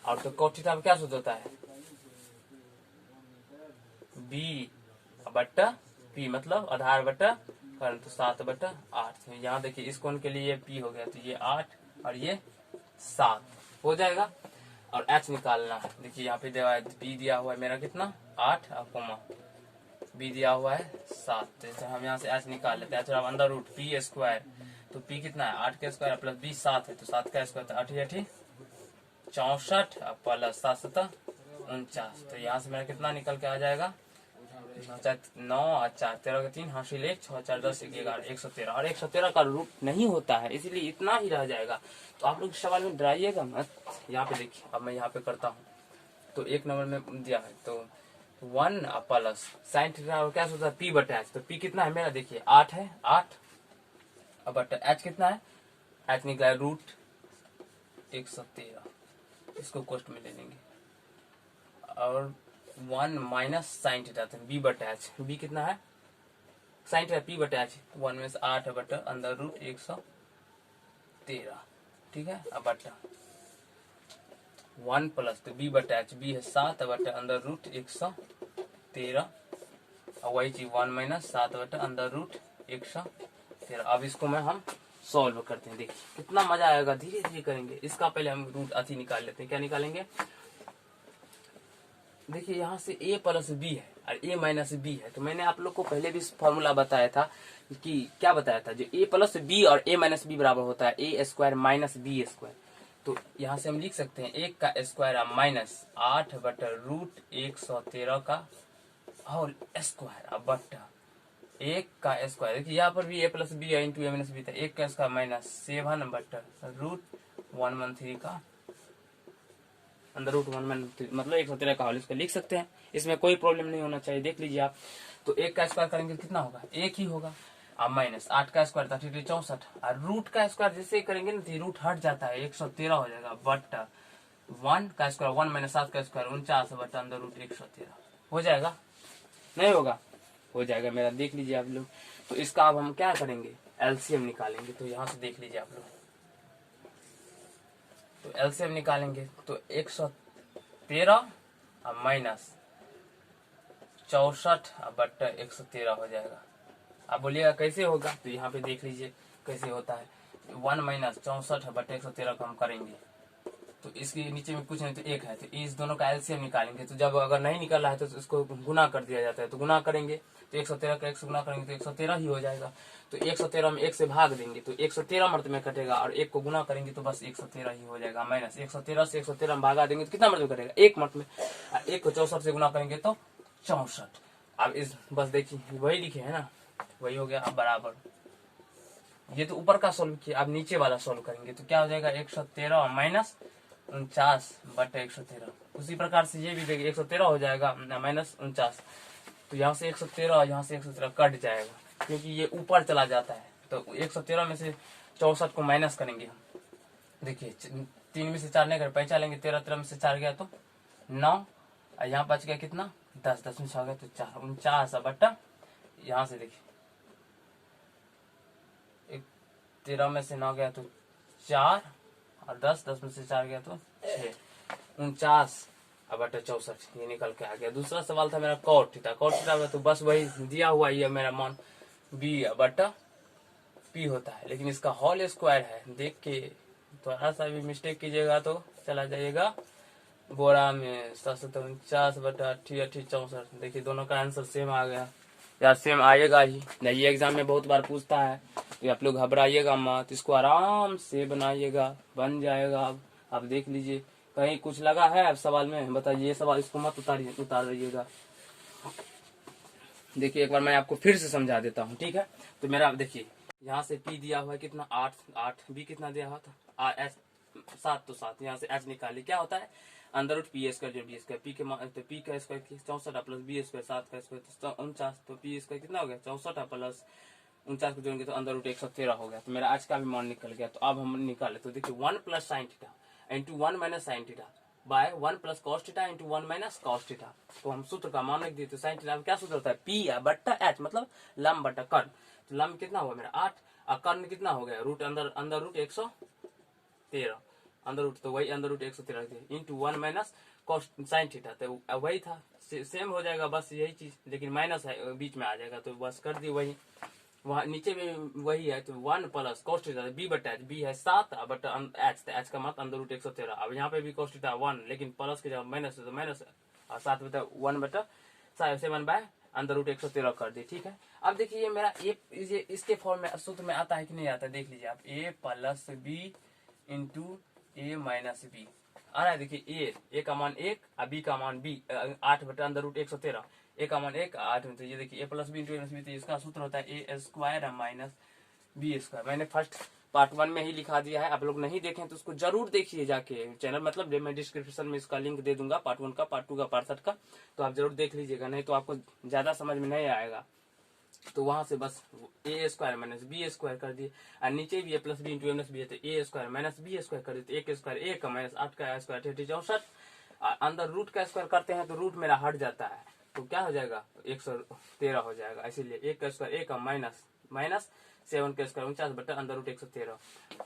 और तो कॉट थीटा में क्या सूत्र होता है, बी बट्टा पी, मतलब आधार बट्टा कर्ण, तो 7/8। यहाँ देखिए इस कोण के लिए पी हो गया, तो ये 8 और ये 7 हो जाएगा। और एच निकालना है, देखिए यहाँ पे बी दिया हुआ है मेरा कितना 8 और कोमा बी दिया हुआ है 7, तो हम यहाँ से एच निकाल लेते हैं। थोड़ा अंडर रूट पी स्क्वायर, तो पी कितना है 8 का स्क्वायर प्लस बी 7 है, तो 7 का स्क्वायर, तो 8 8 64 प्लस 7 7 49। तो यहाँ से मेरा कितना निकल के आ जाएगा 9 और 4 13 का 3 हासिल 1 6 4 10 11 113, और 113 का रूट नहीं होता है, इसलिए इतना ही रह जाएगा। तो आप लोग सवाल में डराइएगा मत। यहाँ पे देखिए, अब मैं यहाँ पे करता हूँ, तो 1 नंबर में दिया है तो 1 प्लस साइन थीटा क्या होता है पी बटा एच, तो पी कितना है मेरा देखिए 8 है, 8 अब बटा एच कितना है, एच निकला रूट 113, इसको कोष्ट में ले लेंगे। और 1 माइनस साइन थीटा, तो बी बटा एच, बी कितना है साइन थीटा पी बटा एच, 1 में से 8 बटा अंदर रूट 113। ठीक है, अब बटा 1 प्लस, तो बी बटा एच, बी है 7 बटा अंदर रूट 113, और वही चीज 1 माइनस 7 बटा अंदर रूट 113। अब इसको मैं हम सॉल्व करते हैं, देखिए कितना मजा आएगा, धीरे धीरे करेंगे। इसका पहले हम रूट अथी निकाल लेते हैं। क्या निकालेंगे? देखिए यहाँ से a प्लस बी है और a माइनस बी है। तो मैंने आप लोग को पहले भी फॉर्मूला बताया था कि क्या बताया था, जो a प्लस बी और a माइनस बी बराबर होता है a square minus B square. तो यहाँ से हम लिख सकते हैं 1 का स्क्वायर माइनस 8 बटा रूट 113 का होल स्क्वायर अब बटा 1 का स्क्वायर। देखिए यहाँ पर भी a प्लस बी है इंटू a माइनस बी था। 1 का स्क्वायर माइनस 7 बटा रूट 113 का अंदर रूट 1 मतलब 113 का होल इसको लिख सकते हैं। इसमें कोई प्रॉब्लम नहीं होना चाहिए। देख लीजिए आप, तो 1 का स्क्वायर करेंगे कितना होगा? 1 ही होगा। अब माइनस 8 का स्क्वायर था 64 और रूट का स्क्वायर जैसे ही करेंगे ना रूट हट जाता है 113 हो जाएगा बट 1 का स्क्वायर 1 माइनस 7 का स्क्वायर 49 बटा अंदर रूट 113 हो जाएगा। नहीं होगा? हो जाएगा मेरा। देख लीजिए आप लोग। तो इसका अब हम क्या करेंगे? एलसीएम निकालेंगे। तो यहाँ से देख लीजिए आप लोग, तो एलसीएम निकालेंगे तो 113 माइनस 64 बट्टा 113 हो जाएगा। आप बोलिएगा कैसे होगा? तो यहाँ पे देख लीजिए कैसे होता है। 1 माइनस 64 बट्टा 113 को हम करेंगे तो इसके नीचे में कुछ नहीं तो 1 है, तो इस दोनों का एलसीएम निकालेंगे। तो जब अगर नहीं निकल रहा है तो इसको गुना कर दिया जाता है। तो गुना करेंगे तो 113 का 1 से गुना करेंगे तो 113 ही हो जाएगा। तो 113 में 1 से भाग देंगे तो 113 मर्तबे में कटेगा और 1 को गुना करेंगे तो बस 113 ही हो जाएगा। माइनस 113 से 113 में भागा देंगे तो कितना मर्तबे कटेगा? 1 मर्तबे। और 1 को 64 से गुना करेंगे तो 64। अब इस बस देखिए वही लिखे है ना, वही हो गया। अब बराबर ये तो ऊपर का सोल्व किया, अब नीचे वाला सोल्व करेंगे तो क्या हो जाएगा? 113 माइनस 49 बटे 113। उसी प्रकार से ये भी देखिए 113 हो जाएगा माइनस 49। तो यहाँ से 113 यहाँ से 113 कट जाएगा क्योंकि ये ऊपर चला जाता है। तो 113 में से 64 को माइनस करेंगे हम। देखिए 3 में से 4 नहीं कर पैसा लेंगे, 13 में से 4 गया तो 9 और यहाँ बच गया कितना? 10 10 में से आ गया तो 4 49 बटा यहाँ से देखिए 13 में से 9 गया तो 4 और 10 10 में से 4 गया तो 6 49 बटा 64 ये निकल के आ गया। दूसरा सवाल था मेरा कॉट थीटा। कॉट थीटा तो बस वही दिया हुआ ये मेरा मान बी बटा पी होता है, लेकिन इसका होल स्क्वायर है। देख के थोड़ा सा भी मिस्टेक कीजिएगा तो चला जाइएगा बोरा में। 749 बटा 88 64। देखिए दोनों का आंसर सेम आ गया यार, सेम आएगा ही। नहीं, ये एग्जाम में बहुत बार पूछता है तो आप लोग घबराइएगा मत, इसको आराम से बनाइएगा, बन जाएगा। अब देख लीजिए कहीं कुछ लगा है अब सवाल में बताइए। ये सवाल इसको मत उतार रहिएगा। देखिए एक बार मैं आपको फिर से समझा देता हूँ, ठीक है? तो मेरा देखिए यहाँ से पी दिया हुआ है कितना 8 बी कितना दिया हुआ था एच 7 तो 7 यहाँ से एच निकालिए। क्या होता है? अंदर रूट पी स्क्वायर जो डी स्क्वायर पी के तो पी का स्क्वायर 64 प्लस बी स्क्वायर 7 का स्क्वायर तो 49। तो पी स्क्वायर कितना हो गया? 64 प्लस 49 को जोड़ेंगे तो अंदर रूट 113 हो गया। तो मेरा आज का भी मान निकल गया। तो अब हम निकाले तो देखिए 1 plus sine theta into 1 minus sine theta by 1 plus cos theta into 1 minus cos theta. तो हम सूत्र का मान लिख दिए। तो साइन थीटा क्या सूत्र होता है? पी बट्टा एच मतलब लंब बट्टा कर्ण। तो लंब कितना हुआ मेरा 8 और कर्ण कितना हो गया? रूट अंदर रूट 113 अंदर रूट तो वही अंदर root 113 into 1 minus cos sine theta. तो वही था सेम हो जाएगा बस यही चीज, लेकिन माइनस है बीच में आ जाएगा तो बस कर दी वही। वहाँ नीचे में वही है तो 1 प्लस कॉस थीटा बी बटा एच। बी है 7 बटा एच तो एच का मतलब अंदर रूट 113। अब यहाँ पे भी कॉस थीटा 1 लेकिन प्लस के जब माइनस है तो माइनस और 7 बटा 1 बटा 7 बाय अंदर रूट 113 कर दी। ठीक है, अब देखिए ये मेरा ये इसके फॉर्म में सूत्र में आता है कि नहीं आता? देख लीजिए आप ए प्लस बी इंटू ए माइनस बी आ रहा है। देखिए ए का मान 1 और बी का मान बी 8 बटा अंदर रूट 113। ए का मान 1 8 में तो ये देखिए ए प्लस बी इंटू ए माइनस बी। तो इसका सूत्र होता है ए स्क्वायर माइनस बी स्क्वायर। मैंने फर्स्ट पार्ट 1 में ही लिखा दिया है, आप लोग नहीं देखें तो उसको जरूर देखिए जाके चैनल, मतलब मैं डिस्क्रिप्शन में इसका लिंक दे दूंगा पार्ट 1 का, पार्ट 2 का, पार्ट 7 का। तो आप जरूर देख लीजिएगा, नहीं तो आपको ज्यादा समझ में नहीं आएगा। तो वहां से बस ए स्क्वायर माइनस बी स्क्वायर कर दिए और नीचे भी ए प्लस बी इंटू ए माइनस बी है तो ए स्क्वायर माइनस बी स्क्वायर कर दिए। तो 1 स्क्वायर 1 माइनस 8 का स्क्वायर 64। अंदर रूट का स्क्वायर करते हैं तो रूट मेरा हट जाता है तो क्या हो जाएगा? 113 हो जाएगा। इसीलिए 1 का स्क्वायर 1 माइनस माइनस 7 का स्क्वायर 49 बटा अंदर रूट 113।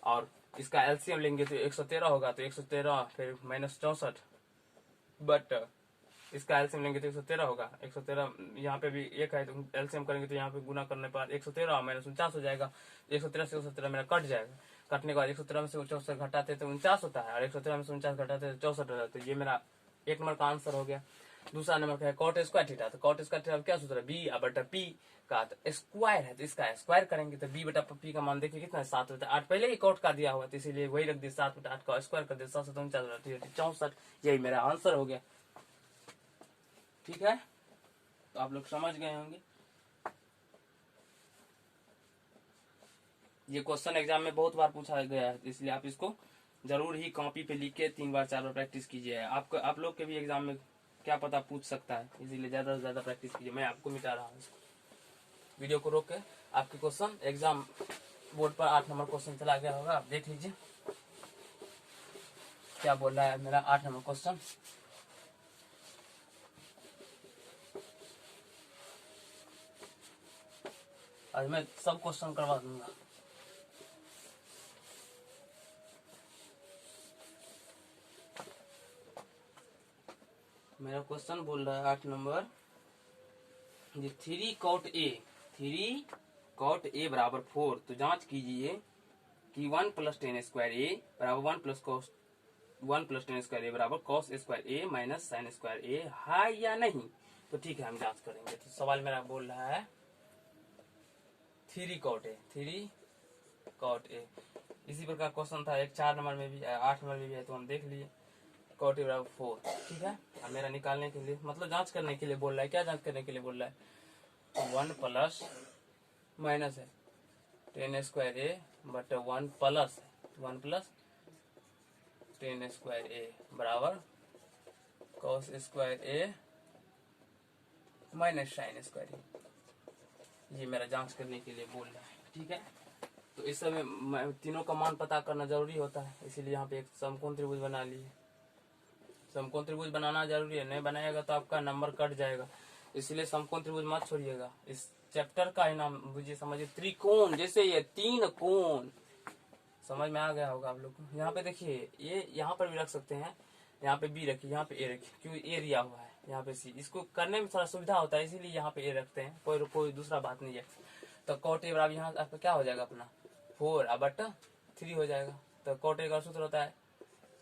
और इसका एलसीएम लेंगे तो 113 होगा। तो 113 फिर माइनस 64 बट इसका एलसीएम लेंगे तो 113 होगा। 113 यहाँ पे भी एक है, तो एलसीएम करेंगे तो यहाँ पे गुना करने पर 113 माइनस 49 हो जाएगा। 113 से 117 मेरा कट जाएगा। कटने के बाद 117 में से 64 घटाते तो 49 होता है, और 117 में से 49 घटाते तो 64 होता है। तो ये मेरा एक नंबर का आंसर हो गया। दूसरा नंबर का है कॉट स्क्वायर थीटा। तो कॉट स्क्वायर थीटा क्या सूत्र है, बी बटा पी का, तो स्क्वायर है तो इसका स्क्वायर करेंगे तो बी बटा पी का मान देखिए कितना है, 7 बटा 8। पहले ही कॉट का दिया हुआ तो इसीलिए वही रख दिया, 7 बटा 8 का स्क्वायर कर दिया, 7 से 64। यही मेरा आंसर हो गया। ठीक है, तो आप लोग समझ गए होंगे। ये क्वेश्चन एग्जाम में बहुत बार पूछा गया है, इसलिए आप इसको जरूर ही कॉपी पे लिख के 3 बार 4 बार प्रैक्टिस कीजिए। आपको आप लोग के भी एग्जाम में क्या पता पूछ सकता है, इसीलिए ज्यादा से ज्यादा प्रैक्टिस कीजिए। मैं आपको मिटा रहा हूँ। वीडियो को रोक के आपके क्वेश्चन एग्जाम बोर्ड पर 8 नंबर क्वेश्चन चला गया होगा, आप देख लीजिए क्या बोल रहा है मेरा 8 नंबर क्वेश्चन। आज मैं सब क्वेश्चन करवा दूंगा। मेरा क्वेश्चन बोल रहा है 8 नंबर, ये 3 कॉट ए बराबर 4। तो जांच कीजिए कि 1 प्लस टेन स्क्वायर ए बराबर 1 प्लस टेन स्क्वायर ए बराबर कॉस स्क्वायर ए माइनस साइन स्क्वायर ए है या नहीं। तो ठीक है, हम जांच करेंगे। तो सवाल मेरा बोल रहा है 3 कॉट ए। इसी प्रकार क्वेश्चन था एक 4 नंबर में भी, 8 नंबर में भी है, तो हम देख लिए कॉट ए बराबर 4। ठीक है, अब मेरा निकालने के लिए मतलब जांच करने के लिए बोल रहा है। क्या जांच करने के लिए बोल रहा है, 1 प्लस माइनस है ten square A but 1 plus है 1 प्लस टेन स्क्वायर ए बराबर कॉस स्क्वायर ए माइनस साइन स्क्वायर ए। ये मेरा जांच करने के लिए बोल रहा है। ठीक है, तो इस समय तीनों का मान पता करना जरूरी होता है, इसीलिए यहाँ पे एक समकोण त्रिभुज बना लिए। समकोण त्रिभुज बनाना जरूरी है, नहीं बनाएगा तो आपका नंबर कट जाएगा, इसलिए समकोण त्रिभुज मत छोड़िएगा। इस चैप्टर का ही नाम बुझिए, समझिए त्रिकोण। जैसे ये 3 कोण, समझ में आ गया होगा आप लोग को। यहाँ पे देखिए, ये यहाँ पर भी रख सकते हैं, यहाँ पे बी रखिए, यहाँ पे ए रखिए, क्योंकि ए दिया हुआ है, यहाँ पे सी। इसको करने में थोड़ा सुविधा होता है, इसीलिए यहाँ पे ए रखते हैं, कोई दूसरा बात नहीं है। तो कॉट ए बराबर यहाँ आपका क्या हो जाएगा, अपना 4 बटा 3 हो जाएगा। तो कॉट ए का सूत्र होता है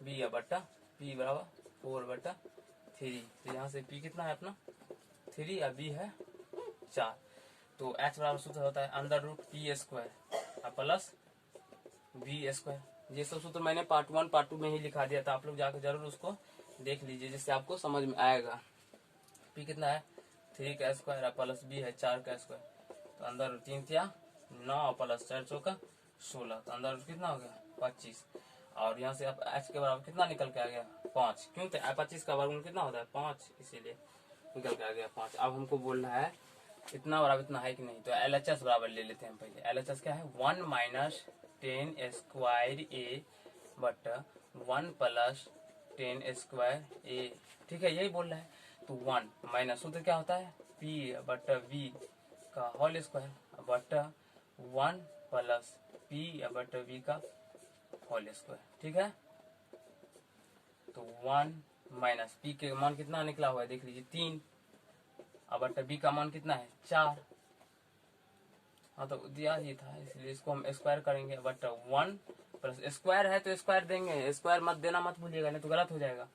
बी बटा पी बराबर 4 बटा 3। तो यहाँ से पी कितना है अपना 3 और बी है 4। तो एच बराबर सूत्र होता है under root P square plus B square. ये सब सूत्र मैंने पार्ट 1 पार्ट 2 में ही लिखा दिया था, आप लोग जाकर जरूर उसको देख लीजिए, जिससे आपको समझ में आएगा। पी कितना है 3 का स्क्वायर प्लस बी है 4 का स्क्वायर। तो अंदर 3 या 9 प्लस 4 चौका 16। तो अंदर कितना हो गया 25। और यहाँ से आप एच के बराबर कितना निकल के आ गया 5, क्यों तो 25 का वर्गमूल कितना होता है 5, इसीलिए निकल के आ गया 5। अब हमको बोलना है इतना बराबर इतना है कि नहीं, तो LHS बराबर ले लेते हैं पहले। LHS क्या है 1 माइनस टेन स्क्वायर ए बटा 1 प्लस टेन स्क्वायर ए। ठीक है, यही बोल रहा है। तो 1 माइनस सूत्र क्या होता है पी बटा वी का होल स्क्वायर बटा 1 प्लस पी बटा वी का होल स्क्वायर। ठीक है, तो 1 माइनस पी के मान कितना निकला हुआ है देख लीजिए 3, बटा बी का मान कितना है 4। हाँ, तो दिया ही था, इसलिए इसको हम स्क्वायर करेंगे। बट 1 प्लस स्क्वायर है तो स्क्वायर देंगे, स्क्वायर मत देना मत भूलिएगा, नहीं तो गलत हो जाएगा।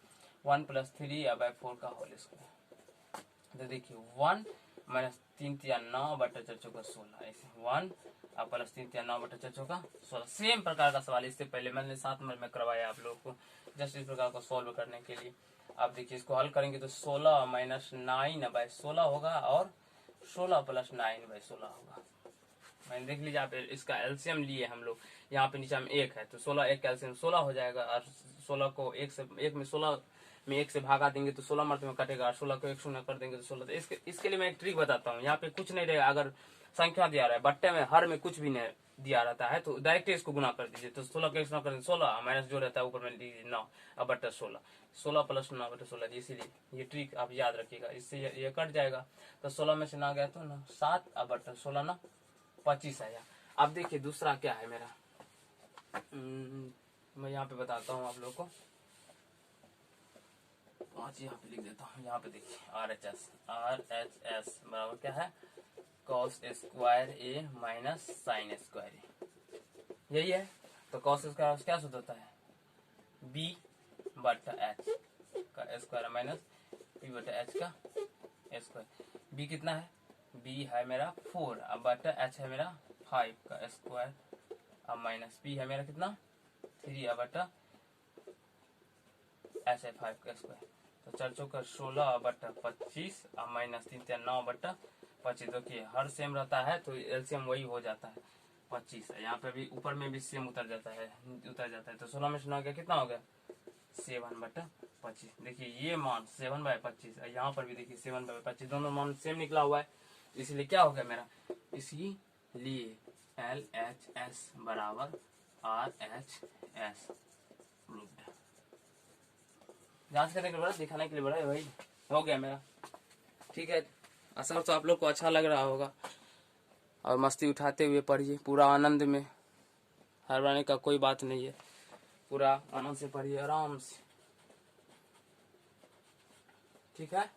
1 प्लस 3/4 का होल स्क्वायर। तो देखिए 1 माइनस 3 या 9 बटा 4 चौका 16, ऐसे 1 प्लस 3 या 9 बटा 4 चौका 16। सेम प्रकार का सवाल इससे पहले मैंने 7 नंबर में करवाया आप लोगों को, जस्ट इस प्रकार को सॉल्व करने के लिए। आप देखिए इसको हल करेंगे तो 16 माइनस 9/16 होगा और 16 प्लस 9/16 होगा। मैंने देख लीजिए, आप इसका एलसीएम लिए हम लोग, यहाँ पे नीचे में 1 है तो 16 1 का एलसीएम 16 हो जाएगा। और 16 को 1 में 16 में 1 से भागा देंगे तो 16 मर्तबे में कटेगा, और 16 को 1 शून्य कर देंगे तो 16। तो इसके लिए मैं एक ट्रिक बताता हूँ। यहाँ पे कुछ नहीं रहेगा, अगर संख्या दिया रहा है बट्टे में हर में कुछ भी नहीं दिया रहता है तो डायरेक्ट इसको गुना कर दीजिए। तो 16 को 1 कर देंगे 16 माइनस जो रहता है ऊपर में लीजिए 9 बट्टा 16, 16 प्लस 9 बट्टा 16। इसीलिए ये ट्रिक आप याद रखिएगा, इससे ये कट जाएगा। तो 16 में से ना गया तो 9 7 बट्टा 16 ना 25 आया। अब देखिए दूसरा क्या है मेरा, मैं यहाँ पे बताता हूँ आप लोग को। 5 यहाँ पे लिख देता हूँ। यहाँ पे देखिए RHS बराबर क्या है, cos स्क्वायर ए माइनस साइन स्क्वायर ए, यही है। तो cos स्क्वायर क्या सूत्र होता है, b बटा h का स्क्वायर माइनस p बटा h का स्क्वायर। b कितना है, b है मेरा 4 अब बटा h है मेरा 5 का स्क्वायर अब माइनस p है मेरा कितना 3 अब बटा h है 5 का स्क्वायर। तो 4 चौका 16 बटा 25 अब माइनस 3 3 9 बटा 25। देखिए हर सेम रहता है तो एलसीएम वही हो जाता है 25। यहाँ पे भी ऊपर में भी सेम उतर जाता है तो 16 में से 9 कितना हो गया 7 बटा 25। देखिए ये मान 7/25, यहाँ पर भी देखिए 7/25, दोनों मान सेम निकला हुआ है। इसलिए क्या हो गया मेरा, इसीलिए LHS बराबर RHS प्रूव्ड। जांच करने के लिए बड़ा, दिखाने के लिए बड़ा, भाई हो गया मेरा। ठीक है, आशा तो आप लोग को अच्छा लग रहा होगा और मस्ती उठाते हुए पढ़िए, पूरा आनंद में, हरवाने का कोई बात नहीं है, पूरा आनंद से पढ़िए आराम से। ठीक है,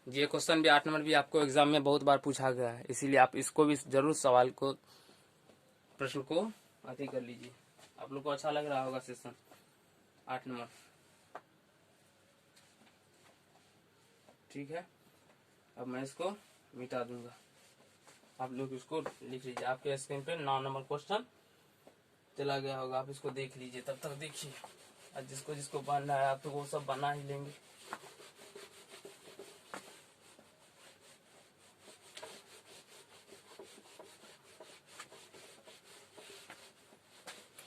ये क्वेश्चन भी 8 नंबर भी आपको एग्जाम में बहुत बार पूछा गया है, इसीलिए आप इसको भी जरूर सवाल को, प्रश्न को अति कर लीजिए। आप लोग को अच्छा लग रहा होगा सेशन 8 नंबर। ठीक है, अब मैं इसको मिटा दूंगा, आप लोग इसको लिख लीजिए। आपके स्क्रीन पे 9 नंबर क्वेश्चन चला गया होगा, आप इसको देख लीजिए, तब तक देखिए। और जिसको जिसको बनना है आप तो वो सब बना ही लेंगे।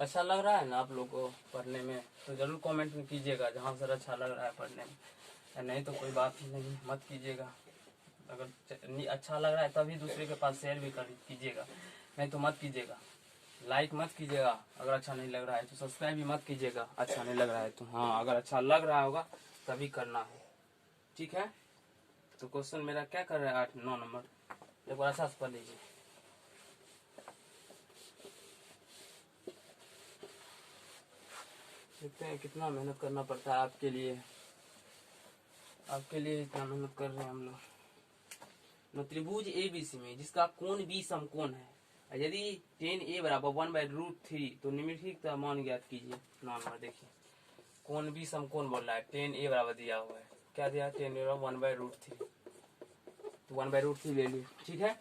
अच्छा लग रहा है ना आप लोग को पढ़ने में, तो जरूर कमेंट में कीजिएगा जहाँ सर अच्छा लग रहा है पढ़ने में, नहीं तो कोई बात ही नहीं, मत कीजिएगा। अगर अच्छा लग रहा है तभी दूसरे के पास शेयर भी कीजिएगा, नहीं तो मत कीजिएगा। लाइक मत कीजिएगा अगर अच्छा नहीं लग रहा है, तो सब्सक्राइब भी मत कीजिएगा अच्छा नहीं लग रहा है तो। हाँ, अगर अच्छा लग रहा होगा तभी करना है। ठीक है, तो क्वेश्चन मेरा क्या कर रहा है 8-9 नंबर, एक बार अच्छा से पढ़ लीजिए। देखते हैं कितना मेहनत करना पड़ता है आपके लिए, इतना मेहनत कर रहे हैं हम लोग। त्रिभुज ABC में जिसका कोण B समकोण है, यदि tan A बराबर 1/√3 तो निम्नलिखित मान ज्ञात कीजिए। 9 नंबर देखिए, कोण B समकोण बोल रहा है, tan A बराबर दिया हुआ है, क्या दिया, tan A बराबर 1/√3, तो 1/√3 ले ली। ठीक है,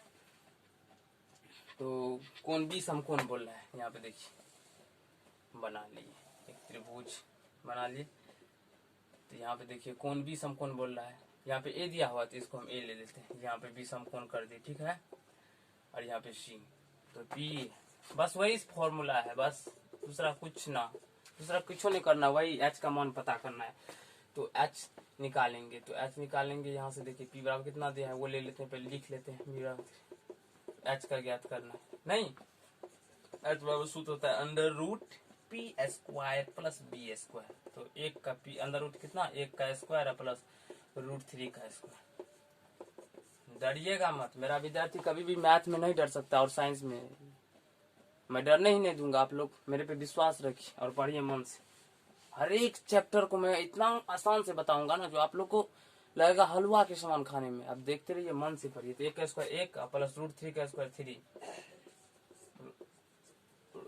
तो कोण B समकोण बोल रहा है, यहाँ पे देखिए बना लिए, एक त्रिभुज बना लिए। तो यहाँ पे देखिए कोण B समकोण बोल रहा है, यहाँ पे A दिया हुआ तो इसको हम A ले लेते हैं, यहाँ पे B समकोण कर दिए। ठीक है, और यहाँ पे C, तो P, बस वही फॉर्मूला है, बस दूसरा कुछ नहीं करना, वही H का मान पता करना है। तो H निकालेंगे, यहाँ से देखिए P बराबर कितना दिया है वो ले लेते हैं, पहले लिख लेते हैं। H का ज्ञात करना है, नहीं H बराबर सूत्र होता है √P² प्लस B²। तो 1 का P अंडर रूट कितना, 1 का स्क्वायर प्लस √3 का स्क्वायर। डरिएगा मत, मेरा विद्यार्थी कभी भी मैथ में नहीं डर सकता, और साइंस में मैं डरने ही नहीं दूंगा। आप लोग मेरे पे विश्वास रखिए और पढ़िए मन से। हर एक चैप्टर को मैं इतना आसान से बताऊंगा ना, जो आप लोग को लगेगा हलवा के समान खाने में। आप देखते रहिए, मन से पढ़िए। तो 1 का स्क्वायर 1 प्लस √3 का स्क्वायर 3,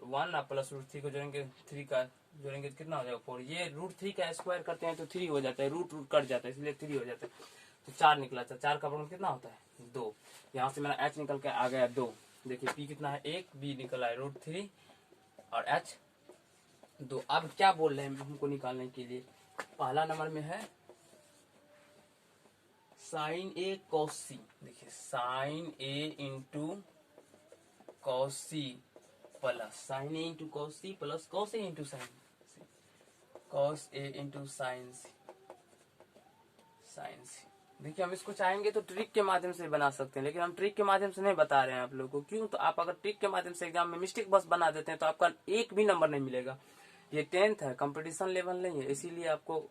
1 प्लस √3 को जोड़ेंगे, 3 का जोड़ेंगे तो कितना हो जाएगा 4। ये √3 का स्क्वायर करते हैं तो 3 हो जाता है, रूट कट जाता है, इसलिए 3 हो जाता है। तो 4 निकला था, 4 का वर्ग कितना होता है 2। यहाँ से मेरा H निकल के आ गया 2। देखिए P कितना है 1, B निकला है √3 और H 2। अब क्या बोल रहे हैं हमको निकालने के लिए, पहला नंबर में है sin A cos C। देखिए sin A into cos C plus sin A into cos C plus cos A into sin C, cos A into sin C। देखिए हम इसको चाहेंगे तो ट्रिक के माध्यम से बना सकते हैं, लेकिन हम ट्रिक के माध्यम से नहीं बता रहे हैं आप लोगों को। क्यों, तो आप अगर ट्रिक के माध्यम से एग्जाम में मिस्टेक बस बना देते हैं तो आपका एक भी नंबर नहीं मिलेगा। ये 10th है, कंपटीशन लेवल नहीं है, इसीलिए आपको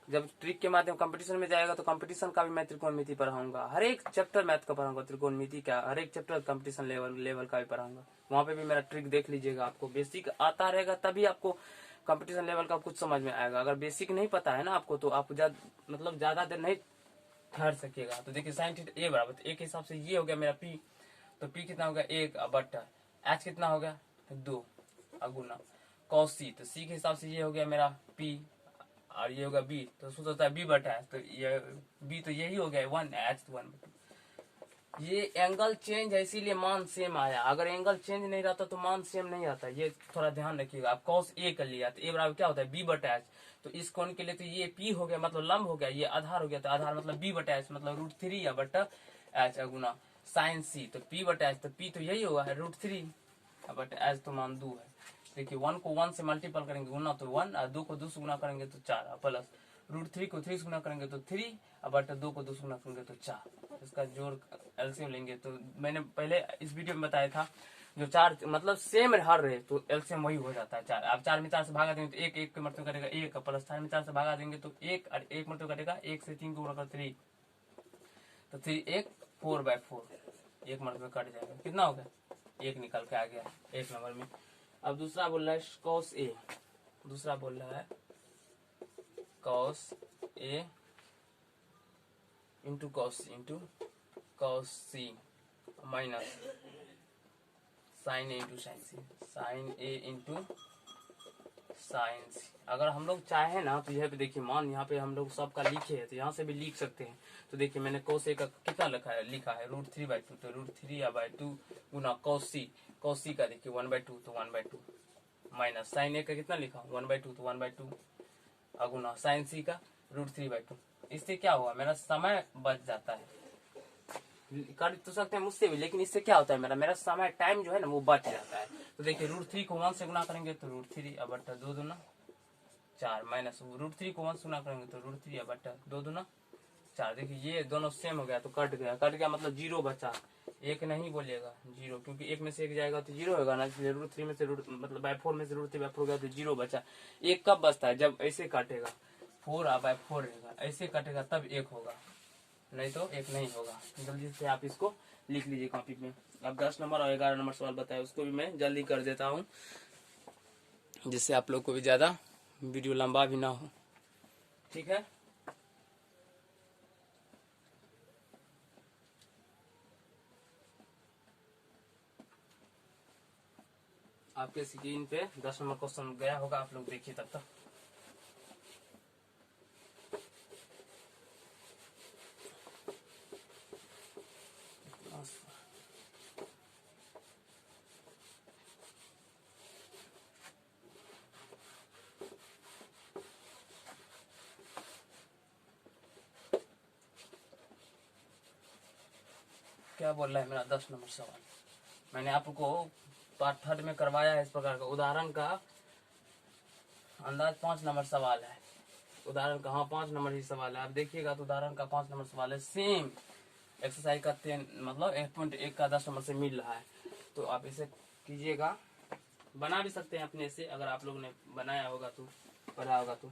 जब ट्रिक के माध्यम कंपटीशन में जाएगा तो कंपटीशन का भी मैं त्रिकोणमिति पढ़ाऊंगा। हर एक चैप्टर मैथ का पढ़ाऊंगा, त्रिकोणमिति का हर एक चैप्टर कंपटीशन लेवल का भी पढ़ाऊंगा। वहां पे भी मेरा ट्रिक देख लीजिएगा। आपको बेसिक आता रहेगा तभी आपको कंपटीशन लेवल का कुछ समझ में आएगा। अगर बेसिक नहीं पता है ना आपको तो आप मतलब ज्यादा देर नहीं ठहर सकेगा। तो देखिए साइन थीटा ए बराबर, तो ए के हिसाब से ये हो गया मेरा पी, तो पी कितना हो गया 1 बटा एच कितना हो गया 2 अगुना कॉस सी, तो सी के हिसाब से ये हो गया मेरा पी और ये होगा बी, तो सूत्र होता है बी बटा एच, तो ये बी तो यही हो गया 1 एच 1/2। ये एंगल चेंज है इसीलिए मान सेम आया, अगर एंगल चेंज नहीं रहता तो मान सेम नहीं आता, ये थोड़ा ध्यान रखिएगा। आप कॉस ए कर लिया तो ए बराबर क्या होता है बी बटा एच, तो इस कोण के लिए तो ये पी हो गया मतलब लंब हो गया, ये आधार हो गया, तो आधार मतलब बी बटा एच मतलब √3 या बटा एच अगुना साइन सी, तो पी बटा एच, तो पी तो यही हुआ है √3 बटा एच, तो मान 2 है। देखिए 1 को 1 से मल्टीपल करेंगे गुना तो 1 और 2 को 2 से गुना करेंगे तो 4 प्लस √3 को 3 से गुना करेंगे तो 3 और बटा 2 को 2 से गुना करेंगे तो 4। इसका जोड़ एलसीएम लेंगे तो मैंने पहले इस वीडियो में बताया था जो 4 मतलब सेम हर रहे तो एलसीएम वही हो जाता है 4। आप 4 में 4 से भागा देंगे तो 1 1 के मर्तबा करेगा 1 प्लस 4 में 4 से भागा देंगे तो 1 और 1 मर्तबा करेगा 1 से 3 को गुणा कर 3, तो 3 1 4/4 1 मर्तबा कट जाएगा, कितना हो गया 1 निकल के आ गया 1 नंबर में। अब दूसरा बोल रहा है कॉस ए, दूसरा बोल रहा है cos A into cos C minus sign A into sine C, sign A into sine सी। अगर हम लोग चाहे ना तो यह पे देखिए मान यहाँ पे हम लोग सबका लिखे है तो यहाँ से भी लिख सकते हैं। तो देखिए मैंने cos a का कितना लिखा है √3/2, तो √3/2 गुना cos c का देखिए 1/2 तो 1/2 माइनस साइन a का कितना लिखा 1/2 तो 1/2 अगुना साइन सी का √3/2। इससे क्या हुआ मेरा समय बच जाता है, कर तो सकते हैं मुझसे भी, लेकिन इससे क्या होता है मेरा समय टाइम जो है ना वो बच जाता है। तो देखिए √3 को 1 से गुना करेंगे तो √3 बटा 2 दूना 4 माइनस √3 को 1 से गुना करेंगे तो √3 बटा 2 दूना 4। देखिए ये दोनों सेम हो गया तो कट गया मतलब 0 बचा, 1 नहीं बोलिएगा 0, क्योंकि 1 में से 1 जाएगा तो 0 होगा ना, इसलिए √3 में से मतलब /4 में से √3/4 गया तो 0 बचा। 1 कब बचता है जब ऐसे काटेगा 4/4 रहेगा, ऐसे कटेगा तब 1 होगा, नहीं तो 1 नहीं होगा। जल्दी से आप इसको लिख लीजिए कॉपी में। अब 10 नंबर और 11 नंबर सवाल बताया उसको भी मैं जल्दी कर देता हूँ जिससे आप लोग को भी ज्यादा वीडियो लंबा भी ना हो, ठीक है। आपके स्क्रीन पे 10 नंबर क्वेश्चन गया होगा, आप लोग देखिए तब तक। क्या बोल रहा है मेरा 10 नंबर सवाल, मैंने आपको पार्ट 3 में करवाया है इस प्रकार का उदाहरण का अंदाज 5 नंबर सवाल है, उदाहरण का हाँ 5 नंबर ही सवाल है। आप देखिएगा तो उदाहरण का 5 नंबर सवाल है, सेम एक्सरसाइज का 10 मतलब 1.1 का 10 नंबर से मिल रहा है। तो आप इसे कीजिएगा, बना भी सकते हैं अपने से, अगर आप लोग ने बनाया होगा तो पढ़ा होगा तो